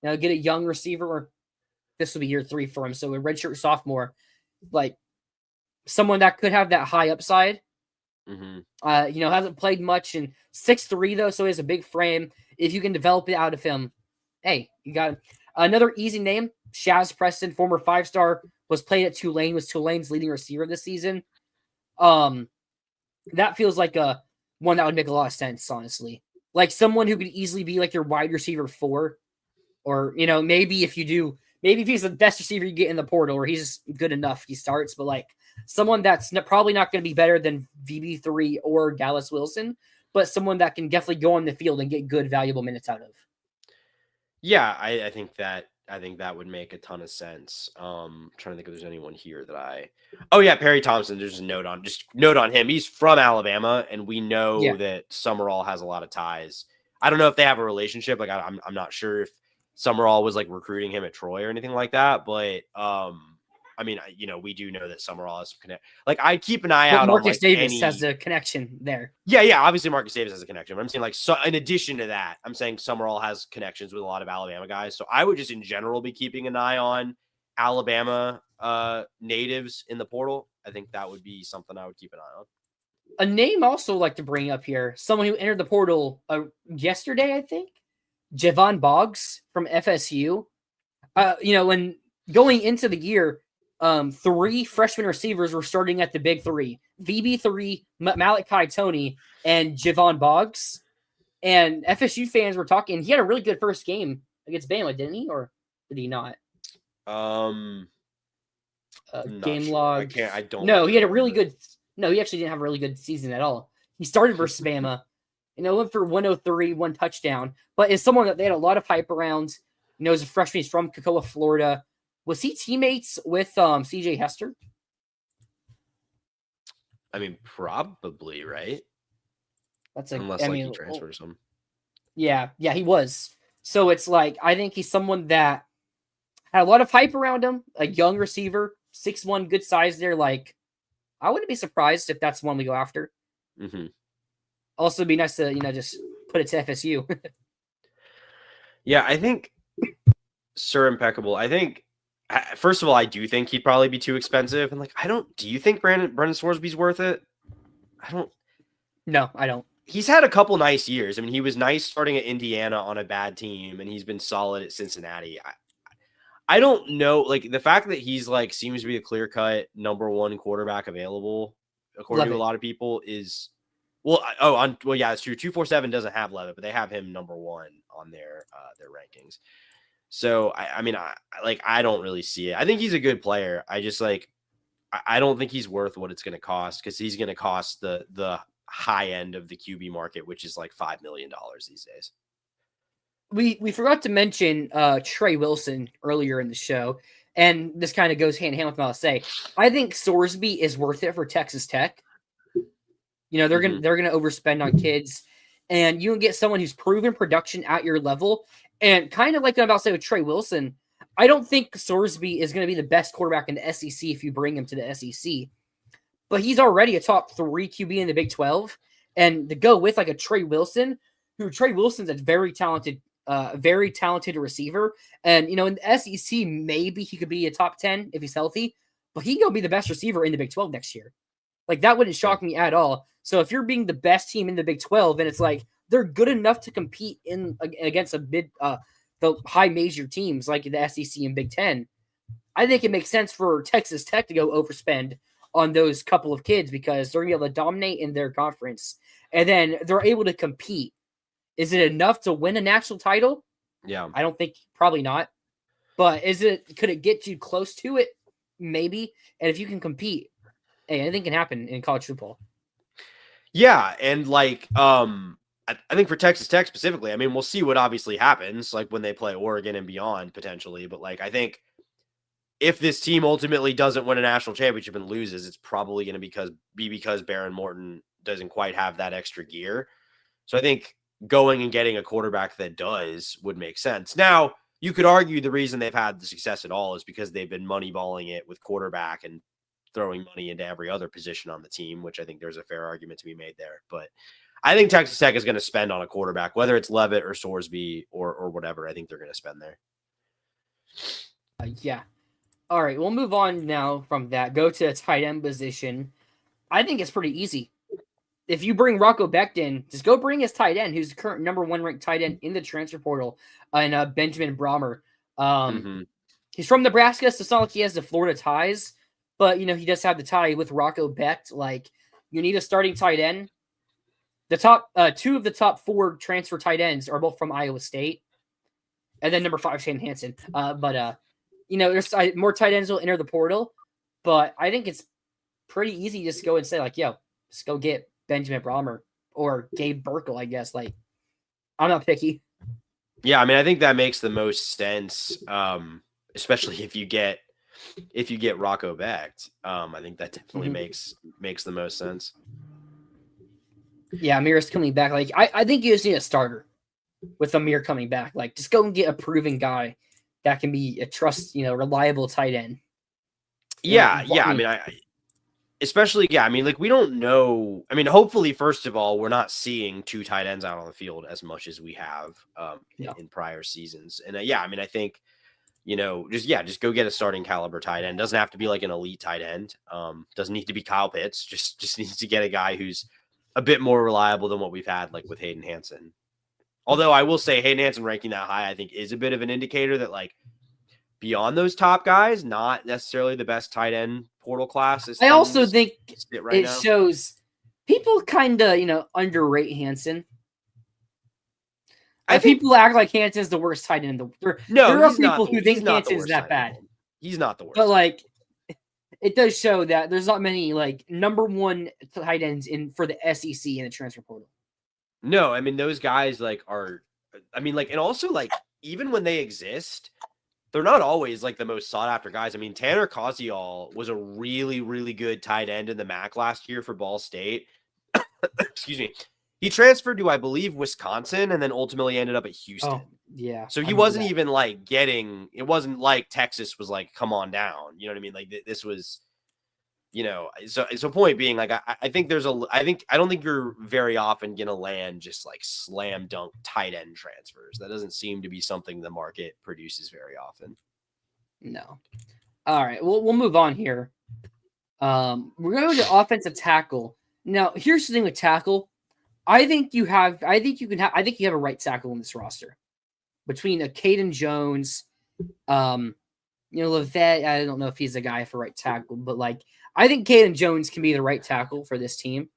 Get a young receiver, or this will be year 3 for him. So a redshirt sophomore, like someone that could have that high upside. Mm-hmm. Hasn't played much, and 6'3" though, so he has a big frame. If you can develop it out of him, hey, you got him. Another easy name, Shaz Preston, former 5-star, was played at Tulane, was Tulane's leading receiver this season. That feels like one that would make a lot of sense, honestly. Like someone who could easily be like your wide receiver 4, or maybe if he's the best receiver you get in the portal, or he's good enough, he starts. But like someone that's probably not going to be better than VB3 or Dallas Wilson, but someone that can definitely go on the field and get good, valuable minutes out of. Yeah, I think that would make a ton of sense. I'm trying to think if there's anyone here that Perry Thompson. There's a note on him. He's from Alabama, and we know that Summerall has a lot of ties. I don't know if they have a relationship. Like I'm not sure if Summerall was like recruiting him at Troy or anything like that. But we do know that Summerall has some connect. Like I keep an eye out. Marcus Davis has a connection there. Yeah. Obviously, Marcus Davis has a connection. But I'm saying in addition to that, I'm saying Summerall has connections with a lot of Alabama guys. So I would just in general be keeping an eye on Alabama natives in the portal. I think that would be something I would keep an eye on. A name also like to bring up here, someone who entered the portal yesterday, I think, Javon Boggs from FSU. When going into the year, 3 freshman receivers were starting at the big 3: VB3, Malachi Tony, and Javon Boggs. And FSU fans were talking. He had a really good first game against Bama, didn't he? Or did he not? Game sure. log. I don't. No, he had a really good. No, he actually didn't have a really good season at all. He started versus Bama, went for 103, 1 touchdown. But is someone that they had a lot of hype around. As a freshman, he's from Cocoa, Florida. Was he teammates with CJ Hester? I mean, probably, right? Unless he transferred or something. Yeah, he was. So it's like I think he's someone that had a lot of hype around him. A young receiver, 6'1", good size there. Like I wouldn't be surprised if that's one we go after. Mm-hmm. Also, it'd be nice to just put it to FSU. Yeah, I think Sir Impeccable. I think. First of all, I do think he'd probably be too expensive. And do you think Brendan Scoresby's worth it? No, I don't. He's had a couple nice years. I mean, he was nice starting at Indiana on a bad team, and he's been solid at Cincinnati. I don't know. Like the fact that he's seems to be a clear-cut number 1 quarterback available, according to a lot of people, is yeah, it's true. 247 doesn't have Levitt, but they have him number 1 on their rankings. So, I don't really see it. I think he's a good player. I just I don't think he's worth what it's going to cost, because he's going to cost the high end of the QB market, which is $5 million these days. We forgot to mention Trey Wilson earlier in the show, and this kind of goes hand in hand with what I'll say. I think Scoresby is worth it for Texas Tech. They're gonna overspend on kids, and you can get someone who's proven production at your level. And kind of like I'm about to say with Trey Wilson, I don't think Scoresby is going to be the best quarterback in the SEC if you bring him to the SEC. but he's already a top 3 QB in the Big 12. And to go with like a Trey Wilson's a very talented receiver. And, in the SEC, maybe he could be a top 10 if he's healthy, but he can go be the best receiver in the Big 12 next year. Like, that wouldn't shock me at all. So if you're being the best team in the Big 12, and it's like they're good enough to compete against the high major teams like the SEC and Big 10, I think it makes sense for Texas Tech to go overspend on those couple of kids because they're going to be able to dominate in their conference. And then they're able to compete. Is it enough to win a national title? Yeah. I don't think, probably not. But could it get you close to it? Maybe. And if you can compete, hey, anything can happen in college football. Yeah, and like I think for Texas Tech specifically, I mean, we'll see what obviously happens like when they play Oregon and beyond potentially, but like I think if this team ultimately doesn't win a national championship and loses, it's probably going to be because Baron Morton doesn't quite have that extra gear. So I think going and getting a quarterback that does would make sense. Now, you could argue the reason they've had the success at all is because they've been moneyballing it with quarterback and throwing money into every other position on the team, which I think there's a fair argument to be made there. But I think Texas Tech is going to spend on a quarterback, whether it's Leavitt or Sorsby or whatever. I think they're going to spend there. Yeah. All right, we'll move on now from that. Go to a tight end position. I think it's pretty easy. If you bring Rocco Becton, just go bring his tight end, who's the current number 1 ranked tight end in the transfer portal, and Benjamin Brahmer. He's from Nebraska, so it's not like he has the Florida ties, but he does have the tie with Rocco Becht. Like, you need a starting tight end. The top 2 of the top 4 transfer tight ends are both from Iowa State, and then number 5 Shane Hansen. There's more tight ends will enter the portal, but I think it's pretty easy just to go and say like, yo, just go get Benjamin Brahmer or Gabe Burkle, I guess. Like, I'm not picky. Yeah, I mean, I think that makes the most sense, especially if you get Rocco Becht. I think that definitely makes the most sense. Yeah, Amir's coming back. Like, I think you just need a starter with Amir coming back. Like, just go and get a proven guy that can be a reliable tight end. Yeah. I mean, we don't know. I mean, hopefully, first of all, we're not seeing 2 tight ends out on the field as much as we have in prior seasons. And I mean, I think, just go get a starting caliber tight end. Doesn't have to be like an elite tight end. Doesn't need to be Kyle Pitts. Just needs to get a guy who's a bit more reliable than what we've had, like with Hayden Hansen. Although I will say Hayden Hansen ranking that high, I think is a bit of an indicator that like beyond those top guys, not necessarily the best tight end portal class. I also think it shows people kind of, underrate Hansen. I think people act like Hansen's the worst tight end in the world. There are people who think Hansen's that bad. He's not the worst. But like, it does show that there's not many like number 1 tight ends for the SEC in the transfer portal. No, I mean, those guys and also like, even when they exist, they're not always like the most sought after guys. I mean, Tanner Koziol was a really, really good tight end in the MAC last year for Ball State. Excuse me. He transferred to, I believe, Wisconsin and then ultimately ended up at Houston. Oh, yeah. So he wasn't even like it wasn't like Texas was like, come on down. You know what I mean? Like this was, so point being, like, I don't think you're very often going to land just like slam dunk tight end transfers. That doesn't seem to be something the market produces very often. No. All right. We'll move on here. We're going to offensive tackle. Now, here's the thing with tackle. I think you have a right tackle in this roster between Caden Jones, Levet. I don't know if he's a guy for right tackle, but like, I think Caden Jones can be the right tackle for this team.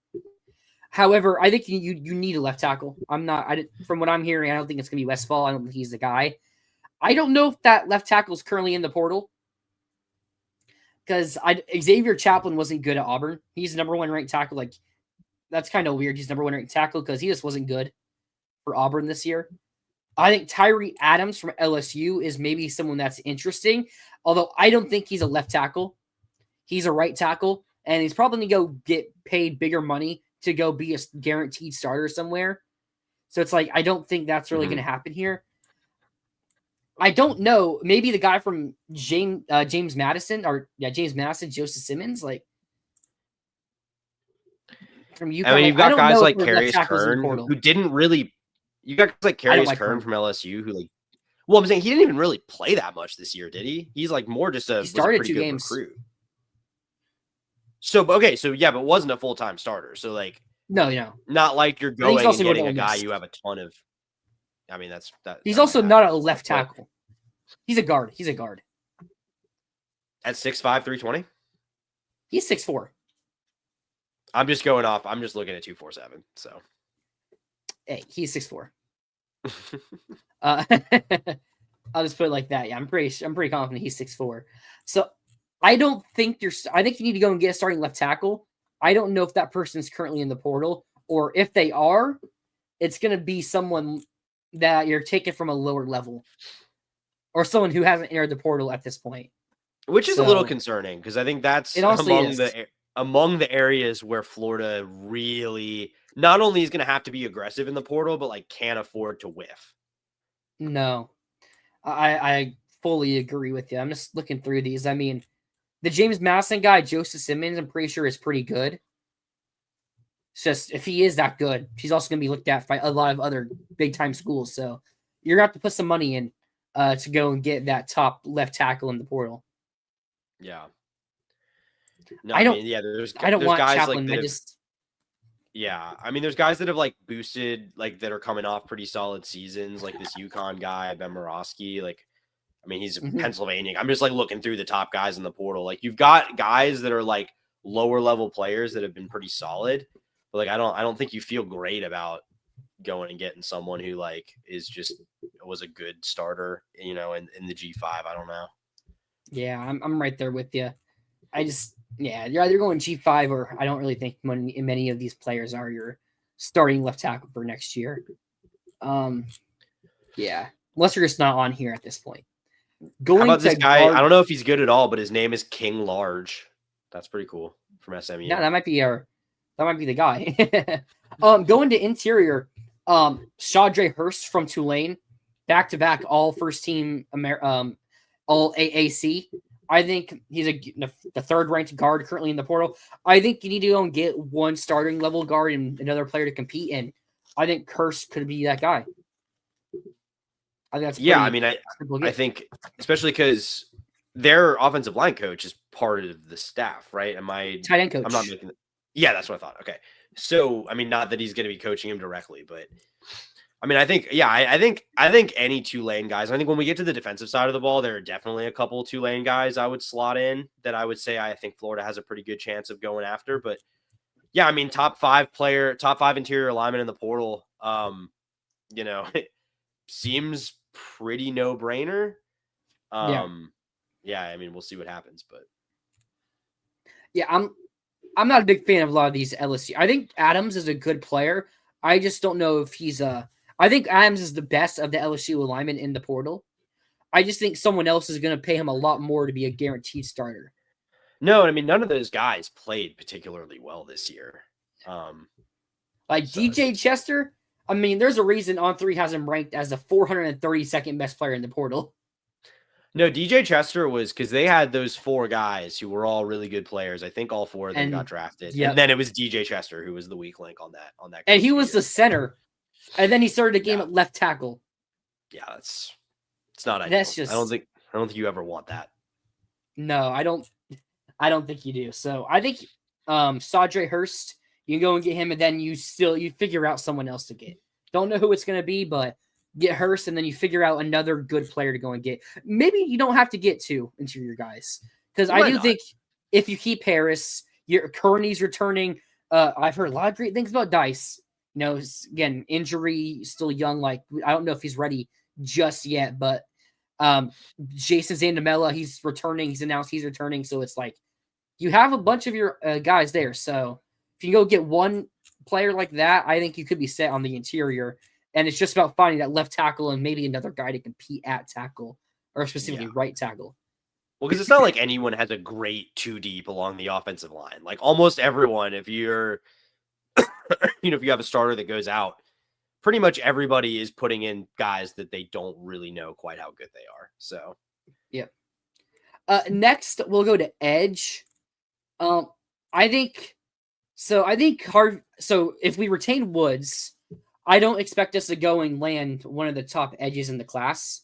However, I think you need a left tackle. From what I'm hearing, I don't think it's going to be Westfall. I don't think he's the guy. I don't know if that left tackle is currently in the portal because Xavier Chaplin wasn't good at Auburn. He's number 1 ranked tackle. Like, that's kind of weird. He's number 1 ranked tackle because he just wasn't good for Auburn this year. I think Tyree Adams from LSU is maybe someone that's interesting, although I don't think he's a left tackle. He's a right tackle, and he's probably going to go get paid bigger money to go be a guaranteed starter somewhere. So it's like, I don't think that's really going to happen here. I don't know. Maybe the guy from James Madison, Joseph Simmons. Like, from UConn. I mean, you've got don't guys know like if their left Karius tackles in the Kern portal. who didn't really. You got guys like I don't Karius like Kern Kern. from LSU who like. Well, I'm saying he didn't even really play that much this year, did he? He's like more just He was a started pretty 2 good games. recruit. So okay, so yeah, but wasn't a full-time starter. So like, No. not like you're he's going also and getting going a to Ole guy Miss. you have a ton of. I mean, that. He's that also might not happen. a left tackle. He's a guard. He's a guard. At 6'5", 320? He's 6'4". I'm just going off. I'm just looking at 247. So, Hey, he's 6'4". I'll just put it like that. Yeah, I'm pretty confident he's 6'4". So I don't think I think you need to go and get a starting left tackle. I don't know if that person's currently in the portal, or if they are, it's going to be someone that you're taking from a lower level, or someone who hasn't entered the portal at this point. Which is a little concerning because I think that's among the areas where Florida really not only is going to have to be aggressive in the portal, but like can't afford to whiff. No, I fully agree with you. I'm just looking through these. I mean, the James Madison guy, Joseph Simmons, I'm pretty sure is pretty good. It's just, if he is that good, he's also going to be looked at by a lot of other big-time schools. So you're going to have to put some money in to go and get that top left tackle in the portal. Yeah. No, I don't want guys Chaplin. like yeah, I mean, there's guys that have like boosted, like that are coming off pretty solid seasons, like this UConn guy, Ben Morosky. Like, I mean, he's Pennsylvania. I'm just like looking through the top guys in the portal. Like, you've got guys that are like lower level players that have been pretty solid, but like I don't think you feel great about going and getting someone who like was a good starter, in the G5. I don't know. Yeah, I'm right there with you. You're either going G5, or I don't really think many of these players are your starting left tackle for next year. Yeah, unless you're just not on here at this point. How about this guy? I don't know if he's good at all, but his name is King Large. That's pretty cool from SMU. Yeah, that might be the guy. Going to interior, Shadre Hurst from Tulane, back-to-back all first team all AAC. I think he's the third-ranked guard currently in the portal. I think you need to go and get one starting level guard and another player to compete in. I think Hurst could be that guy. I think that's I think especially because their offensive line coach is part of the staff, right? Tight end coach? I'm not making. Yeah, that's what I thought. Okay, so I mean, not that he's going to be coaching him directly, but I mean, I think any Tulane guys. I think when we get to the defensive side of the ball, there are definitely a couple of Tulane guys I would slot in that I would say I think Florida has a pretty good chance of going after. But yeah, I mean, top five interior lineman in the portal. It seems pretty no brainer. Yeah, I mean, we'll see what happens, but yeah, I'm not a big fan of a lot of these LSU. I think Adams is a good player. I just don't know if he's I think Adams is the best of the LSU alignment in the portal. I just think someone else is going to pay him a lot more to be a guaranteed starter. No, I mean, none of those guys played particularly well this year. DJ Chester, I mean, there's a reason On3 has him ranked as the 432nd best player in the portal. No, DJ Chester was because they had those 4 guys who were all really good players. I think all 4 of them got drafted. Yep. And then it was DJ Chester who was the weak link on that. And he was the center. And then he started the game at left tackle. Yeah, it's not ideal. That's just, I don't think you ever want that. No, I don't think you do. So I think Shadre Hurst, you can go and get him, and then you figure out someone else to get. Don't know who it's going to be, but get Hurst, and then you figure out another good player to go and get. Maybe you don't have to get 2 interior guys, because I do think if you keep Harris, Kearney's returning. I've heard a lot of great things about Dice. Again, injury, still young. Like, I don't know if he's ready just yet, but Jason Zandamela, he's returning. He's announced he's returning. So it's like you have a bunch of your guys there. So if you go get one player like that, I think you could be set on the interior. And it's just about finding that left tackle and maybe another guy to compete at tackle, or specifically right tackle. Well, because it's not like anyone has a great 2 deep along the offensive line. Like almost everyone, if you're, if you have a starter that goes out, pretty much everybody is putting in guys that they don't really know quite how good they are. So, yeah. Next, we'll go to edge. I think So if we retain Woods, I don't expect us to go and land one of the top edges in the class.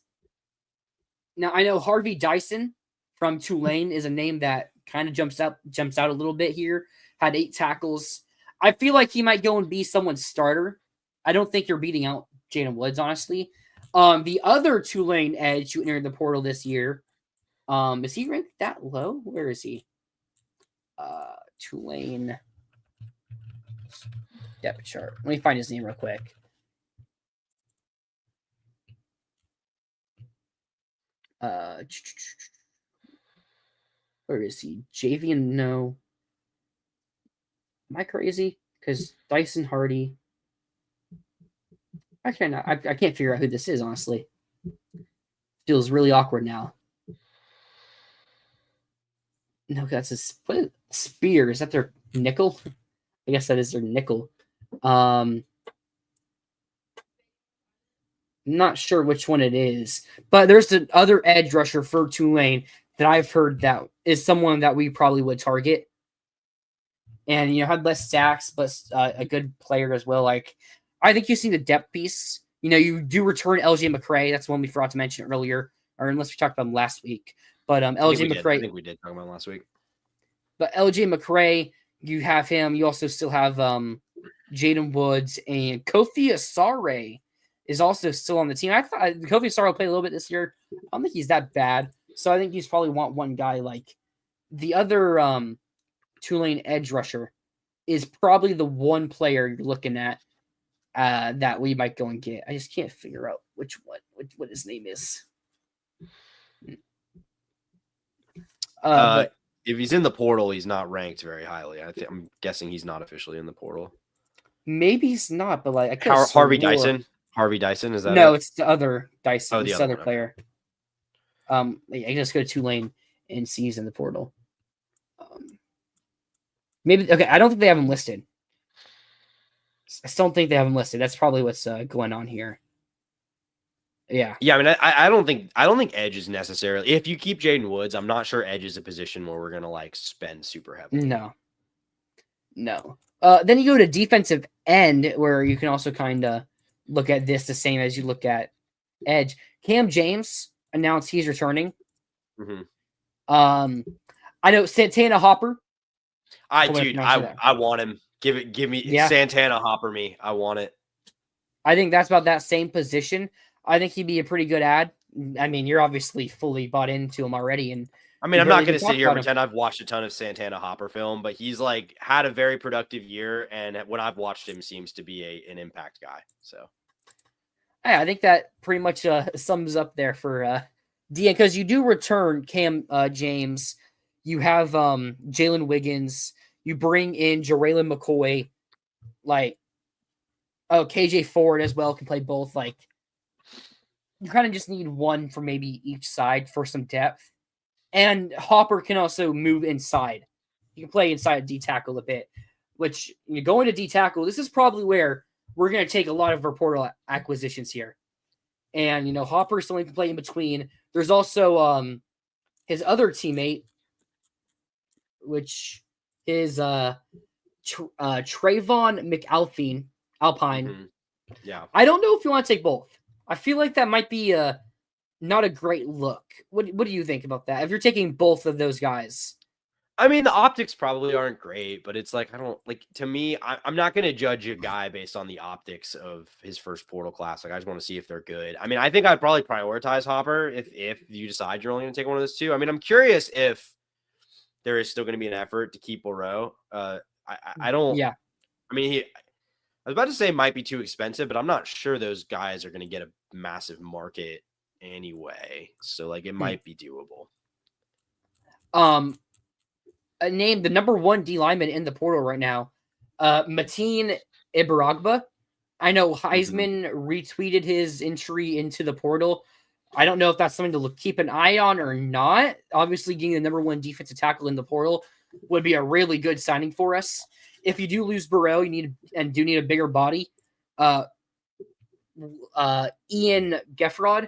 Now I know Harvey Dyson from Tulane is a name that kind of jumps out a little bit here. Had 8 tackles. I feel like he might go and be someone's starter. I don't think you're beating out Jaden Woods, honestly. The other Tulane edge who entered the portal this year, is he ranked that low? Where is he? Tulane depth chart. Let me find his name real quick. Where is he? Javian? No. Am I crazy? Because Dyson Hardy. I can't figure out who this is, honestly. Feels really awkward now. No, that's his Spear. Is that their nickel? I guess that is their nickel. Not sure which one it is, but there's the other edge rusher for Tulane that I've heard that is someone that we probably would target. And, had less sacks, but a good player as well. Like, I think you see the depth piece. You do return LJ McCray. That's one we forgot to mention earlier, or unless we talked about him last week. But LJ McCray. I think we did talk about him last week. But LJ McCray, you have him. You also still have Jaden Woods, and Kofi Asare is also still on the team. I thought Kofi Asare will play a little bit this year. I don't think he's that bad. So I think you probably want one guy. Like the other Tulane edge rusher is probably the one player you're looking at that we might go and get. I just can't figure out what his name is. But if he's in the portal, he's not ranked very highly. I'm guessing he's not officially in the portal. Maybe he's not, but like Harvey Dyson. Harvey Dyson, is that? No, it's the other Dyson. Oh, the other player. I just go to Tulane and see he's in the portal. Maybe okay. I don't think they have him listed. I still don't think they have him listed. That's probably what's going on here. Yeah. Yeah, I mean, I don't think edge is necessarily. If you keep Jaden Woods, I'm not sure edge is a position where we're gonna spend super heavily. No. Then you go to defensive end, where you can also kind of look at this the same as you look at edge. Cam James announced he's returning. Mm-hmm. I know Santana Hopper. I want him. Give me Santana Hopper me. I want it. I think that's about that same position. I think he'd be a pretty good ad. I mean, you're obviously fully bought into him already, and I mean, I'm not going to sit here and pretend I've watched a ton of Santana Hopper film, but he's had a very productive year, and when I've watched him, seems to be an impact guy. So, yeah, I think that pretty much sums up there for DN, because you do return Cam James, you have Jalen Wiggins, you bring in Jaraylin McCoy, KJ Ford as well can play both. You kind of just need one for maybe each side for some depth. And Hopper can also move inside. You can play inside D tackle a bit, which going to D tackle, this is probably where we're going to take a lot of our portal acquisitions here. And, Hopper still can play in between. There's also his other teammate, which is Trayvon McAlpine. Mm-hmm. Yeah. I don't know if you want to take both. I feel like that might be not a great look. What do you think about that? If you're taking both of those guys, I mean, the optics probably aren't great, but it's to me, I'm not going to judge a guy based on the optics of his first portal class. I just want to see if they're good. I mean, I think I'd probably prioritize Hopper if you decide you're only going to take one of those two. I mean, I'm curious if there is still going to be an effort to keep Burrow. I don't. Yeah. I mean, I was about to say it might be too expensive, but I'm not sure those guys are going to get a massive market anyway. So it might be doable. Named the number 1 D lineman in the portal right now, Mateen Ibaragba. I know Heisman retweeted his entry into the portal. I don't know if that's something to keep an eye on or not. Obviously, getting the number 1 defensive tackle in the portal would be a really good signing for us. If you do lose Burrow, you need a bigger body. Ian Geffrard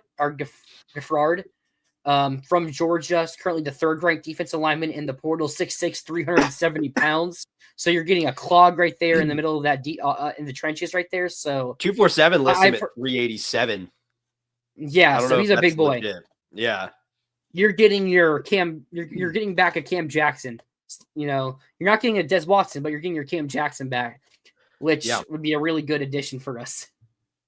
from Georgia. Is currently the third-ranked defensive lineman in the portal, 6'6", 370 pounds. So you're getting a clog right there in the middle of that in the trenches right there. So 247 lists him at 387. Yeah, I don't so know he's if a big that's boy. legit. Yeah. You're getting your Cam. You're getting back a Cam Jackson. You know, you're not getting a Des Watson, but you're getting your Cam Jackson back, which would be a really good addition for us.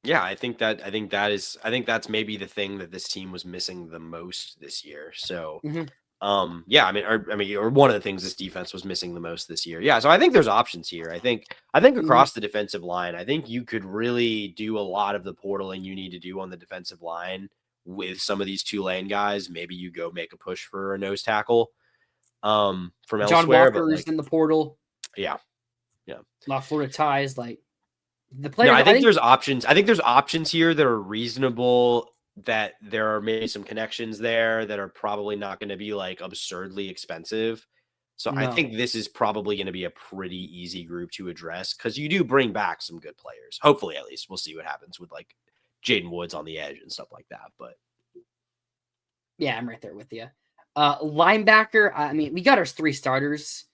Yeah, I think that's maybe the thing that this team was missing the most this year. So, yeah, or one of the things this defense was missing the most this year. Yeah, so I think there's options here. I think across the defensive line, I think you could really do a lot of the portaling you need to do on the defensive line with some of these Tulane guys. Maybe you go make a push for a nose tackle from elsewhere. John Walker's in the portal. Yeah. A lot of Florida ties, like the players. No, I think there's options. I think there's options here that are reasonable, that there are maybe some connections there that are probably not going to be like absurdly expensive. So I think this is probably going to be a pretty easy group to address, because you do bring back some good players. Hopefully, at least. We'll see what happens with like Jaden Woods on the edge and stuff like that. But yeah, I'm right there with you. Linebacker, I mean, we got our 3 starters.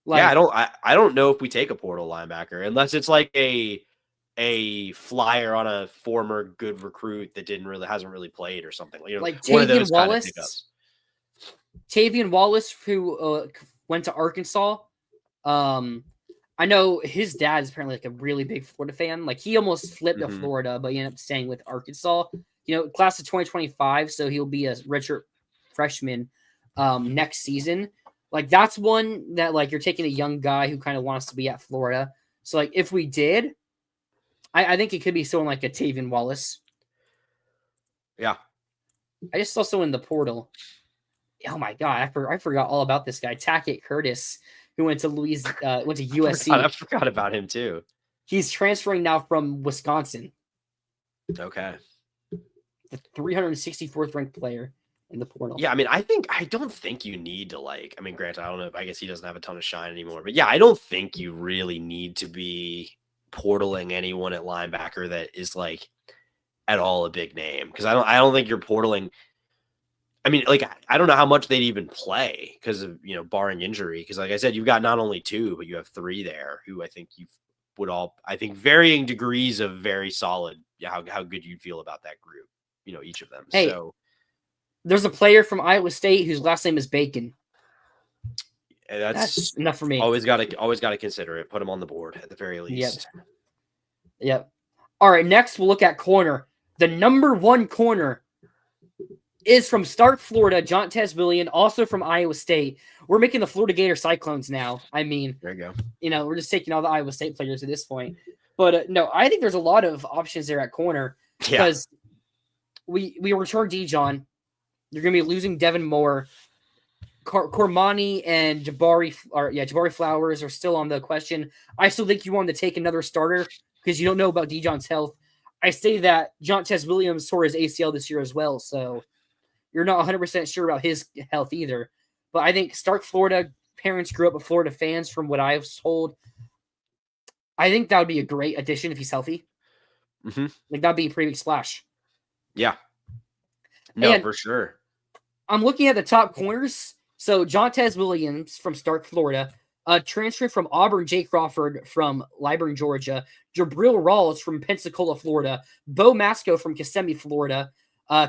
Like, yeah, I don't know if we take a portal linebacker unless it's like a flyer on a former good recruit that hasn't really played or something. You know, like one of Tavian those Wallace. kind of pickups. Tavian Wallace, who went to Arkansas. I know his dad is apparently like a really big Florida fan. Like he almost flipped to Florida, but he ended up staying with Arkansas. You know, class of 2025, so he'll be a redshirt freshman next season. Like that's one that like you're taking a young guy who kind of wants to be at Florida. So like if we did, I think it could be someone like a Tavian Wallace. Yeah. I just saw someone in the portal. Oh my god, I forgot all about this guy, Tackett Curtis, who went to USC. I forgot about him too. He's transferring now from Wisconsin. Okay. The 364th ranked player in the portal. Yeah, I mean, I don't think you need to granted, I don't know, I guess he doesn't have a ton of shine anymore, but yeah, I don't think you really need to be portaling anyone at linebacker that is like at all a big name, because I don't think you're portaling. I mean, like, I don't know how much they'd even play because of, you know, barring injury, because like I said, you've got not only 2, but you have 3 there who I think varying degrees of very solid. How good you'd feel about that group, you know, each of them. Hey, so there's a player from Iowa State whose last name is Bacon. That's enough for me. Always got to consider it. Put him on the board at the very least. Yep. All right. Next, we'll look at corner. The number 1 corner is from Stark, Florida, Jontez Williams, also from Iowa State. We're making the Florida Gator Cyclones now. I mean, there you go. You know, we're just taking all the Iowa State players at this point. But no, I think there's a lot of options there at corner because we return Dijon. You're going to be losing Devin Moore. Cormani and Jabari Flowers are still on the question. I still think you want to take another starter because you don't know about Dijon's health. I say that Jontez Williams tore his ACL this year as well, so you're not 100% sure about his health either. But I think Stark, Florida, parents grew up with Florida fans from what I've told. I think that would be a great addition if he's healthy. Like, that'd be a pretty big splash. Yeah. No, for sure. I'm looking at the top corners. So, Jontez Williams from Stark, Florida. Transfer from Auburn, Jay Crawford from Liburn, Georgia. Jabril Rawls from Pensacola, Florida. Bo Masco from Kissimmee, Florida.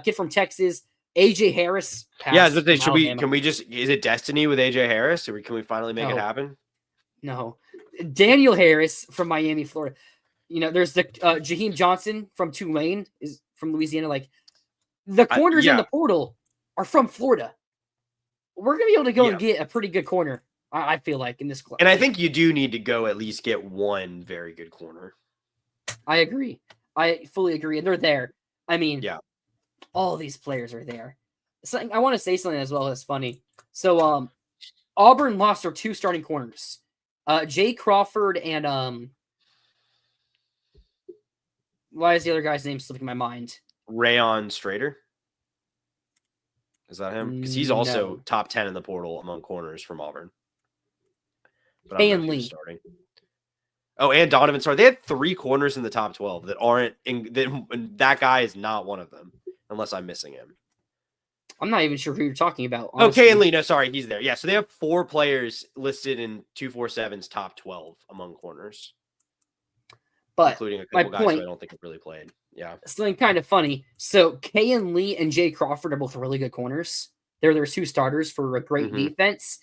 Kid from Texas. AJ Harris. Yeah, can we just, is it destiny with AJ Harris? Or can we finally make it happen? No. Daniel Harris from Miami, Florida. You know, there's the Jaheim Johnson from Tulane, is from Louisiana. Like, the corners in the portal are from Florida. We're going to be able to go and get a pretty good corner, I feel like, in this club. And I think you do need to go at least get one very good corner. I agree. I fully agree. And they're there. I mean, all these players are there. I want to say something as well that's funny. So, Auburn lost their 2 starting corners. Jay Crawford and why is the other guy's name slipping my mind? Rayon Strader. Is that him? Because he's also top 10 in the portal among corners from Auburn. But and Lee starting. Oh, and Donovan Starr. They had 3 corners in the top 12 that aren't in. That guy is not one of them, unless I'm missing him. I'm not even sure who you're talking about. Okay, honestly. and Lee, no, sorry, he's there. Yeah, so they have 4 players listed in 247's top 12 among corners, But including a my couple guys who I point, don't think have really played. Yeah. something kind of funny. So Kayan Lee and Jay Crawford are both really good corners. They're their 2 starters for a great Mhm. defense.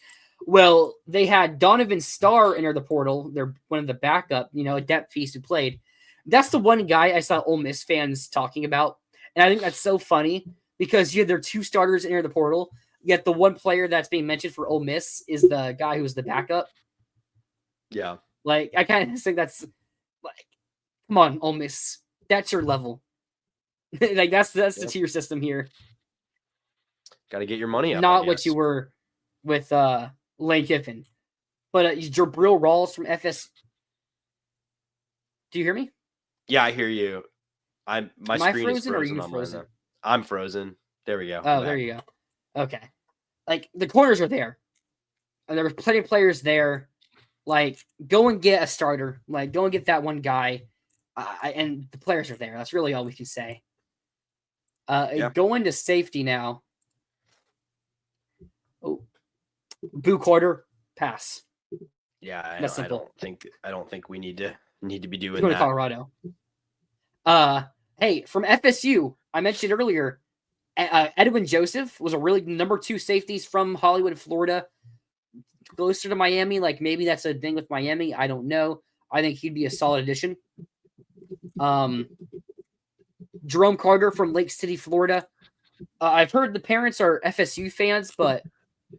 Well, they had Donovan Starr enter the portal. They're one of the backup, a depth piece who played. That's the one guy I saw Ole Miss fans talking about. And I think that's so funny because you had their 2 starters enter the portal, yet the one player that's being mentioned for Ole Miss is the guy who was the backup. Yeah. Like, I kind of think that's like, come on, Ole Miss. That's your level. Like, that's the tier system here. Got to get your money up. Not what you were with Lane Kiffin. But Jabril Rawls from FS. Do you hear me? Yeah, I hear you. My Am I screen is frozen or are frozen you on frozen? mine. I'm frozen. There we go. Oh, there you go. Okay. Like, the corners are there. And there were plenty of players there. Like, go and get a starter. Like, go and get that one guy. And the players are there. That's really all we can say. Going to safety now. Oh, Boo Carter, pass. Yeah, I That's simple. I don't think we need to be doing Going that. to Colorado. Hey, from FSU, I mentioned earlier, Edwin Joseph was a really number 2 safeties from Hollywood, Florida, closer to Miami. Like, maybe that's a thing with Miami. I don't know. I think he'd be a solid addition. Jerome Carter from Lake City, Florida. I've heard the parents are FSU fans, but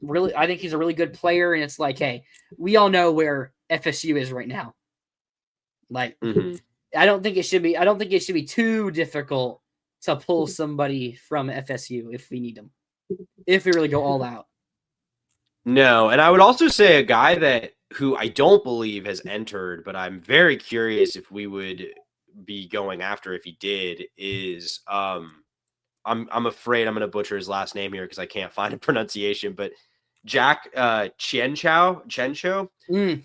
really, I think he's a really good player. And it's like, hey, we all know where FSU is right now. Like, I don't think it should be too difficult to pull somebody from FSU if we need them, if we really go all out. No, and I would also say a guy who I don't believe has entered, but I'm very curious if we would be going after if he did is I'm afraid I'm going to butcher his last name here because I can't find a pronunciation, but Jack Chencho.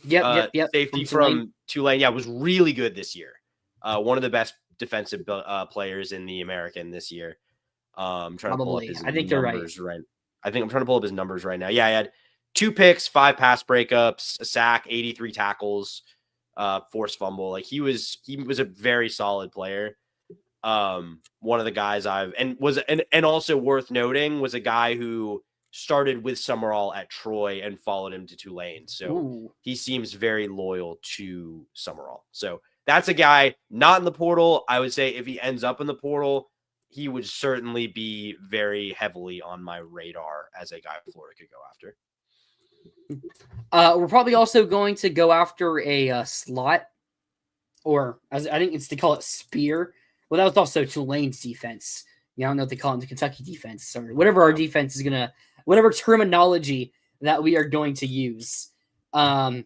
Yep. Safety from Tulane. Yeah, was really good this year. One of the best defensive players in the American this year. I'm trying to pull up his numbers right. I think I'm trying to pull up his numbers right now. Yeah, he had 2 picks, 5 pass breakups, a sack, 83 tackles, forced fumble. Like he was a very solid player. One of the guys and also worth noting was a guy who started with Summerall at Troy and followed him to Tulane. So he seems very loyal to Summerall. So that's a guy not in the portal. I would say if he ends up in the portal, he would certainly be very heavily on my radar as a guy Florida could go after. We're probably also going to go after a slot, or as I think they call it, spear. Well, that was also Tulane's defense. I don't know if they call it the Kentucky defense or whatever our defense is gonna, whatever terminology that we are going to use. I'm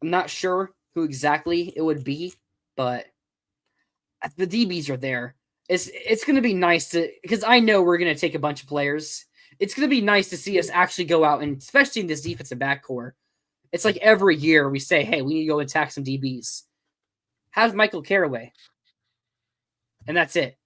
not sure who exactly it would be, but the DBs are there. It's going to be nice because I know we're going to take a bunch of players. It's going to be nice to see us actually go out, and especially in this defensive back core. It's like every year we say, hey, we need to go attack some DBs. Have Michael Caraway. And that's it.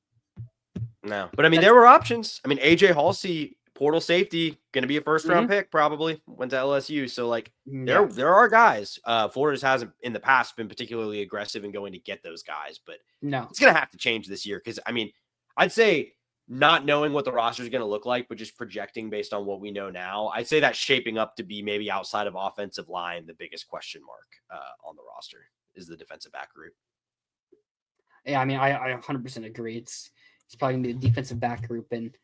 No. But, I mean, there were options. I mean, A.J. Halsey, portal safety, going to be a first-round pick probably, went to LSU. So, like, there are guys. Florida hasn't, in the past, been particularly aggressive in going to get those guys. But it's going to have to change this year because, I mean, I'd say not knowing what the roster is going to look like, but just projecting based on what we know now, I'd say that's shaping up to be maybe outside of offensive line, the biggest question mark on the roster is the defensive back group. Yeah, I mean, I 100% agree. It's probably going to be the defensive back group. And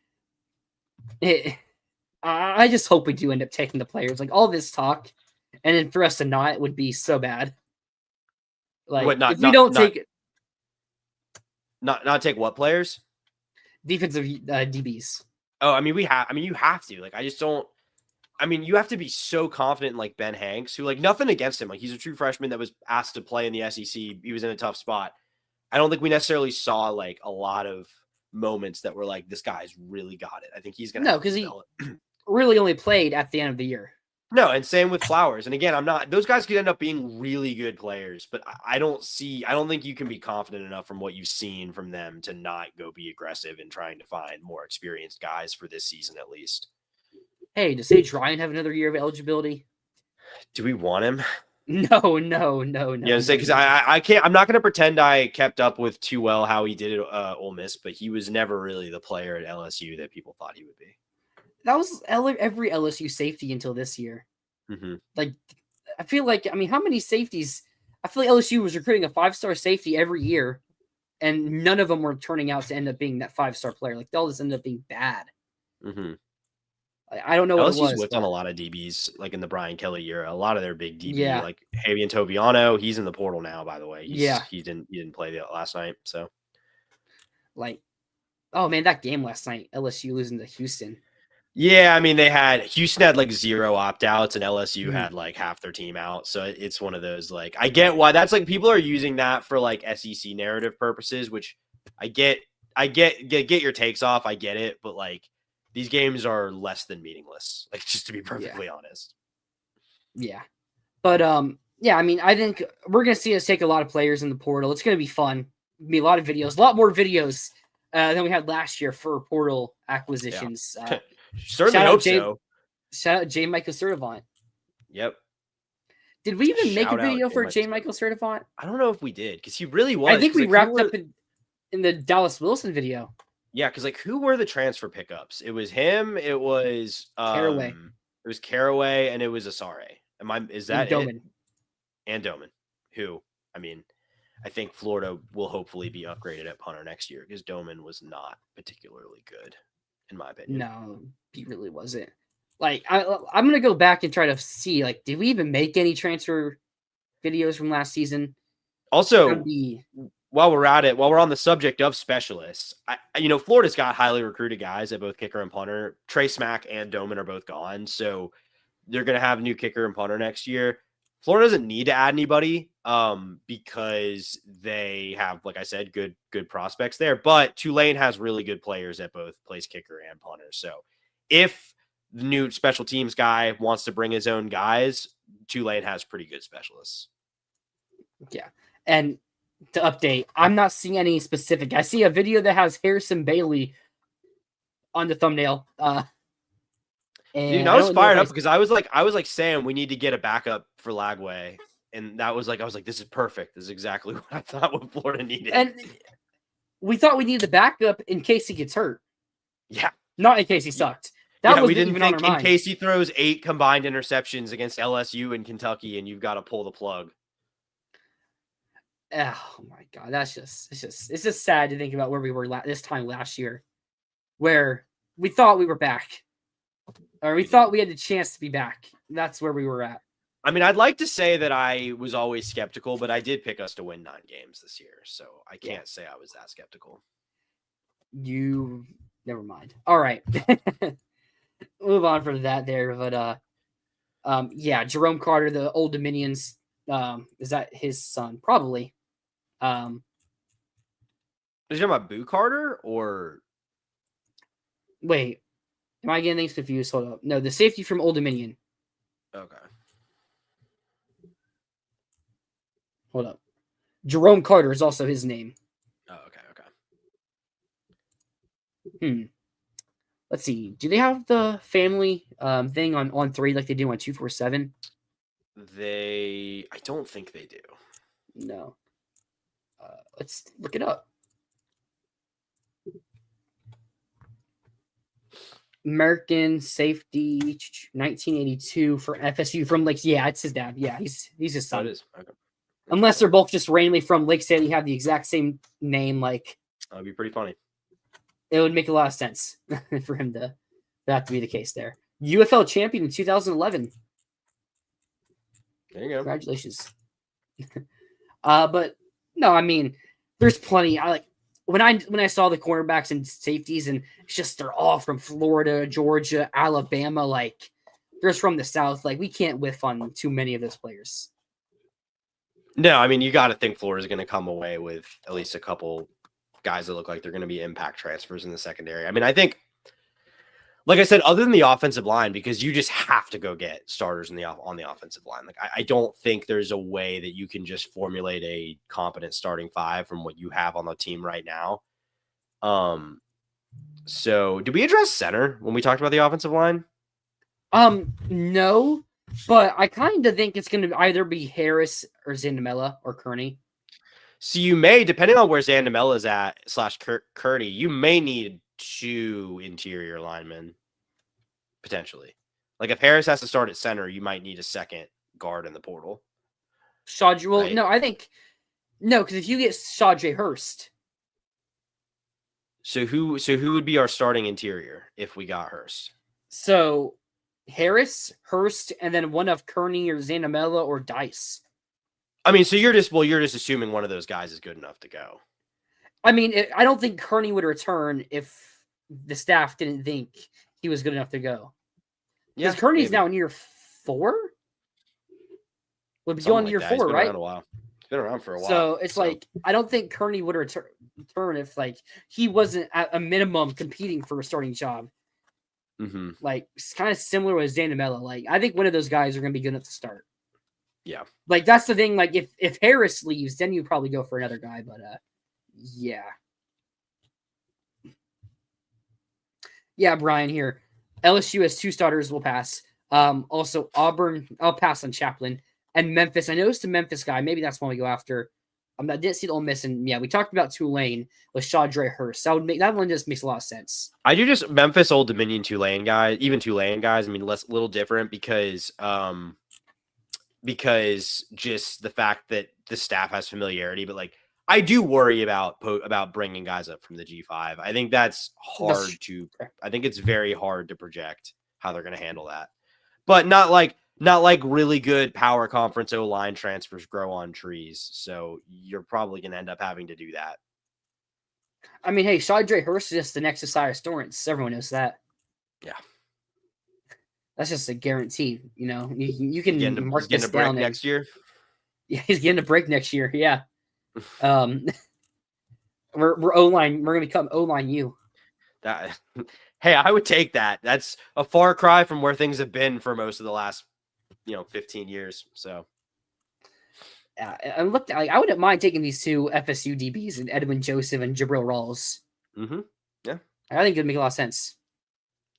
I just hope we do end up taking the players. Like, all this talk, and then for us to not, it would be so bad. Like, if we don't take it. Not take what players? Defensive DBs. Oh, I mean, you have to. Like, I just don't. I mean, you have to be so confident in, like, Ben Hanks, who, like, nothing against him. Like, he's a true freshman that was asked to play in the SEC. He was in a tough spot. I don't think we necessarily saw, like, a lot of moments that were like, this guy's really got it. I think he's going to. No, because he really only played at the end of the year. No, and same with Flowers. And again, those guys could end up being really good players, but I don't think you can be confident enough from what you've seen from them to not go be aggressive in trying to find more experienced guys for this season, at least. Hey, does Sage Ryan have another year of eligibility? Do we want him? No. Yeah, because I can't. I'm not going to pretend I kept up with too well how he did at Ole Miss, but he was never really the player at LSU that people thought he would be. That was every LSU safety until this year. Mm-hmm. Like, I feel like, I mean, how many safeties? I feel like LSU was recruiting a 5-star safety every year, and none of them were turning out to end up being that 5-star player. Like, they all just ended up being bad. Mm-hmm. I don't know what LSU's it was. whipped on a lot of DBs, like in the Brian Kelly era. A lot of their big DB, Yeah. like Javian Toviano, he's in the portal now. By the way, Yeah, he didn't play last night. So, like, oh man, that game last night, LSU losing to Houston. Yeah, I mean, Houston had like 0 opt-outs and LSU had like half their team out. So it's one of those, like, I get why that's like people are using that for like SEC narrative purposes, which I get your takes off. I get it. But like these games are less than meaningless, like, just to be perfectly honest. Yeah. But yeah, I mean, I think we're going to see us take a lot of players in the portal. It's going to be fun. Be a lot of videos, a lot more videos than we had last year for portal acquisitions. Yeah. Certainly hope so. Shout out J. Michael Sertivant. Yep. Did we even make a video for J. Michael Sertivant? I don't know if we did, because he really was. I think we wrapped up in the Dallas Wilson video. Yeah, because like, who were the transfer pickups? It was him. It was Caraway. It was Caraway, and it was Asare. Is that Doman. it? And Doman, who, I mean, I think Florida will hopefully be upgraded at punter next year, because Doman was not particularly good, in my opinion. No, he really wasn't. Like, I'm going to go back and try to see, like, did we even make any transfer videos from last season? Also, while we're on the subject of specialists, Florida's got highly recruited guys at both kicker and punter. Trey Smack and Doman are both gone, so they're going to have a new kicker and punter next year. Florida doesn't need to add anybody because they have, like I said, good prospects there. But Tulane has really good players at both place kicker and punter. So if the new special teams guy wants to bring his own guys, Tulane has pretty good specialists. Yeah. And to update, I'm not seeing any specific. I see a video that has Harrison Bailey on the thumbnail. Dude, I was fired up because I was like, Sam, we need to get a backup for Lagway. And that was like, I was like, this is perfect. This is exactly what I thought what Florida needed. And we thought we needed the backup in case he gets hurt. Yeah. Not in case he sucked. We didn't think in case he throws 8 combined interceptions against LSU and Kentucky and you've got to pull the plug. Oh my God. It's just sad to think about where we were this time last year, where we thought we were back. Or we thought we had the chance to be back. That's where we were at. I mean, I'd like to say that I was always skeptical, but I did pick us to win 9 games this year. So I can't say I was that skeptical. Never mind. All right. Move on from that there. But yeah, Jerome Carter, the Old Dominions, is that his son? Probably. Is he talking about Boo Carter or? Wait. Am I getting things confused? Hold up. No, the safety from Old Dominion. Okay. Hold up. Jerome Carter is also his name. Oh, okay. Let's see. Do they have the family thing on 3 like they do on 247? I don't think they do. No. Let's look it up. American Safety 1982 for FSU from it's his dad. Yeah, he's his son. Oh, it is. Okay. Unless they're both just randomly from Lake State, you have the exact same name. That'd be pretty funny. It would make a lot of sense for him to that to be the case there. UFL champion in 2011. There you go. Congratulations. But no, I mean, there's plenty. When I saw the cornerbacks and safeties, and it's just they're all from Florida, Georgia, Alabama, they're from the South. We can't whiff on too many of those players. No, I mean, you got to think Florida's going to come away with at least a couple guys that look like they're going to be impact transfers in the secondary. I mean, I think like I said, other than the offensive line, because you just have to go get starters on the offensive line. Like I don't think there's a way that you can just formulate a competent starting five from what you have on the team right now. So did we address center when we talked about the offensive line? No, but I kind of think it's going to either be Harris or Zandamela or Kearney. So you may, depending on where Zandamela is at / Kearney, you may need 2 interior linemen potentially. Like if Harris has to start at center, you might need a second guard in the portal. Well, right? no, I think no, because if you get Shadre Hurst, so who would be our starting interior if we got Hurst? So Harris, Hurst, and then one of Kearney or Zandamela or Dice. I mean, so you're just assuming one of those guys is good enough to go. I mean, I don't think Kearney would return if the staff didn't think he was good enough to go. Because Kearney's now in year 4? Would be going year 4, right? Around a while. It's been around for a while. So it's like I don't think Kearney would return if like he wasn't at a minimum competing for a starting job. Mm-hmm. Like it's kind of similar with Zandamela. Like I think one of those guys are going to be good enough to start. Yeah. Like that's the thing. Like if Harris leaves, then you probably go for another guy. But yeah. Yeah, Brian here. LSU has 2 starters. We'll pass. Also Auburn. I'll pass on Chaplin and Memphis. I noticed the Memphis guy. Maybe that's one we go after. I didn't see the Ole Miss, and yeah, we talked about Tulane with Shadre Hurst. That one just makes a lot of sense. I do just Memphis, Old Dominion, Tulane guys, even Tulane guys. I mean, little different because just the fact that the staff has familiarity, but like I do worry about bringing guys up from the G5. I think that's hard I think it's very hard to project how they're going to handle that, but not like really good power conference O-line transfers grow on trees. So you're probably going to end up having to do that. I mean, hey, Shadre Hurst is just the next Osiris Dorrance. Everyone knows that. Yeah. That's just a guarantee. You know, you can mark this down next year. Yeah, he's getting a break next year. Yeah. We're O-line. We're going to become O-line U. Hey, I would take that. That's a far cry from where things have been for most of the last 15 years. So I looked I wouldn't mind taking these 2 FSU DBs and Edwin Joseph and Jabril Rawls. Mm-hmm. Yeah. I think it'd make a lot of sense.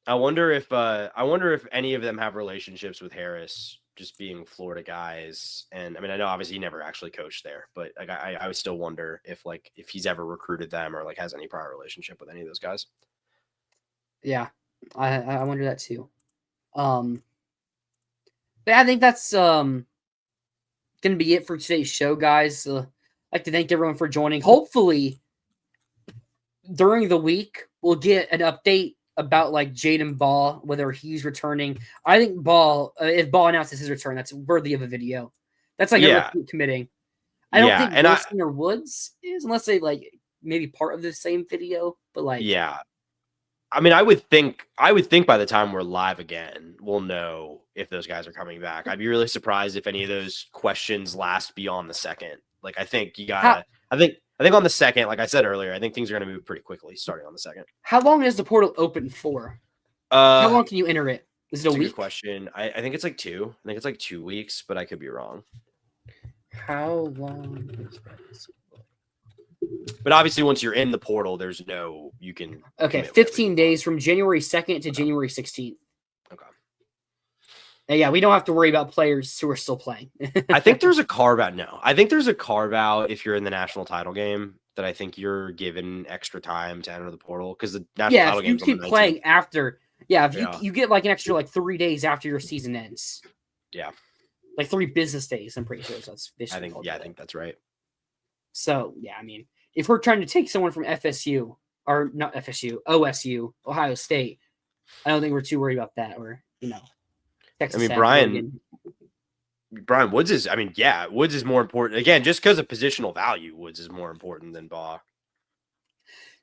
I wonder if any of them have relationships with Harris, just being Florida guys. And I mean, I know obviously he never actually coached there, but like I would still wonder if he's ever recruited them or like has any prior relationship with any of those guys. Yeah. I wonder that too. But I think that's going to be it for today's show, guys. I'd like to thank everyone for joining. Hopefully, during the week, we'll get an update about like Jaden Ball, whether he's returning. I think Ball, if Ball announces his return, that's worthy of a video. That's like a recruit committing. I don't think Wilson or Woods is, unless they like maybe part of the same video. But like, yeah. I mean, I would think by the time we're live again, we'll know if those guys are coming back. I'd be really surprised if any of those questions last beyond the second. Like, I think you gotta. I think on the second, like I said earlier, I think things are gonna move pretty quickly starting on the second. How long is the portal open for? How long can you enter it? Is it a week? Good question. I think it's like 2. I think it's like 2 weeks, but I could be wrong. How long is that? But obviously, once you're in the portal, there's no you can. Okay, 15 days from January 2nd to January 16th. Okay. And yeah, we don't have to worry about players who are still playing. I think there's a carve out. No, I think there's a carve out if you're in the national title game that I think you're given extra time to enter the portal because the national title game. Yeah, if you keep playing after. Yeah, if you get like an extra like 3 days after your season ends. Yeah. Like 3 business days. I'm pretty sure that's. I think that's right. So, yeah, I mean, if we're trying to take someone from FSU, or not FSU, OSU, Ohio State, I don't think we're too worried about that. Or, Texas. I mean, Brian Woods is, Woods is more important. Again, just because of positional value, Woods is more important than Baugh.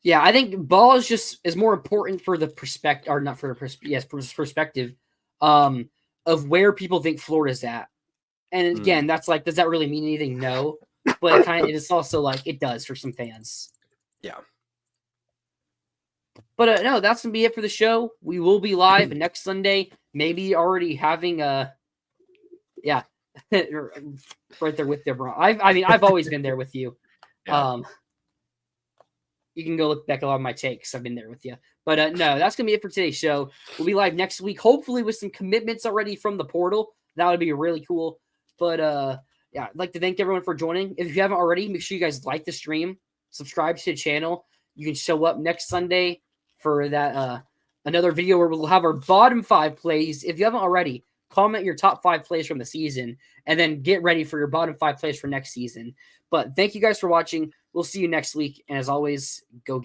Yeah, I think Baugh is more important for the perspective, or not for the perspective of where people think Florida's at. And again, that's like, does that really mean anything? No. But it's also like it does for some fans. Yeah. But no, that's gonna be it for the show. We will be live next Sunday. Maybe already having yeah, right there with Deborah. I've always been there with you. Yeah. You can go look back at a lot of my takes. I've been there with you. But no, that's gonna be it for today's show. We'll be live next week, hopefully with some commitments already from the portal. That would be really cool. But yeah, I'd like to thank everyone for joining. If you haven't already, make sure you guys like the stream, subscribe to the channel. You can show up next Sunday for that another video where we'll have our bottom 5 plays. If you haven't already, comment your top 5 plays from the season, and then get ready for your bottom 5 plays for next season. But thank you guys for watching. We'll see you next week. And as always, go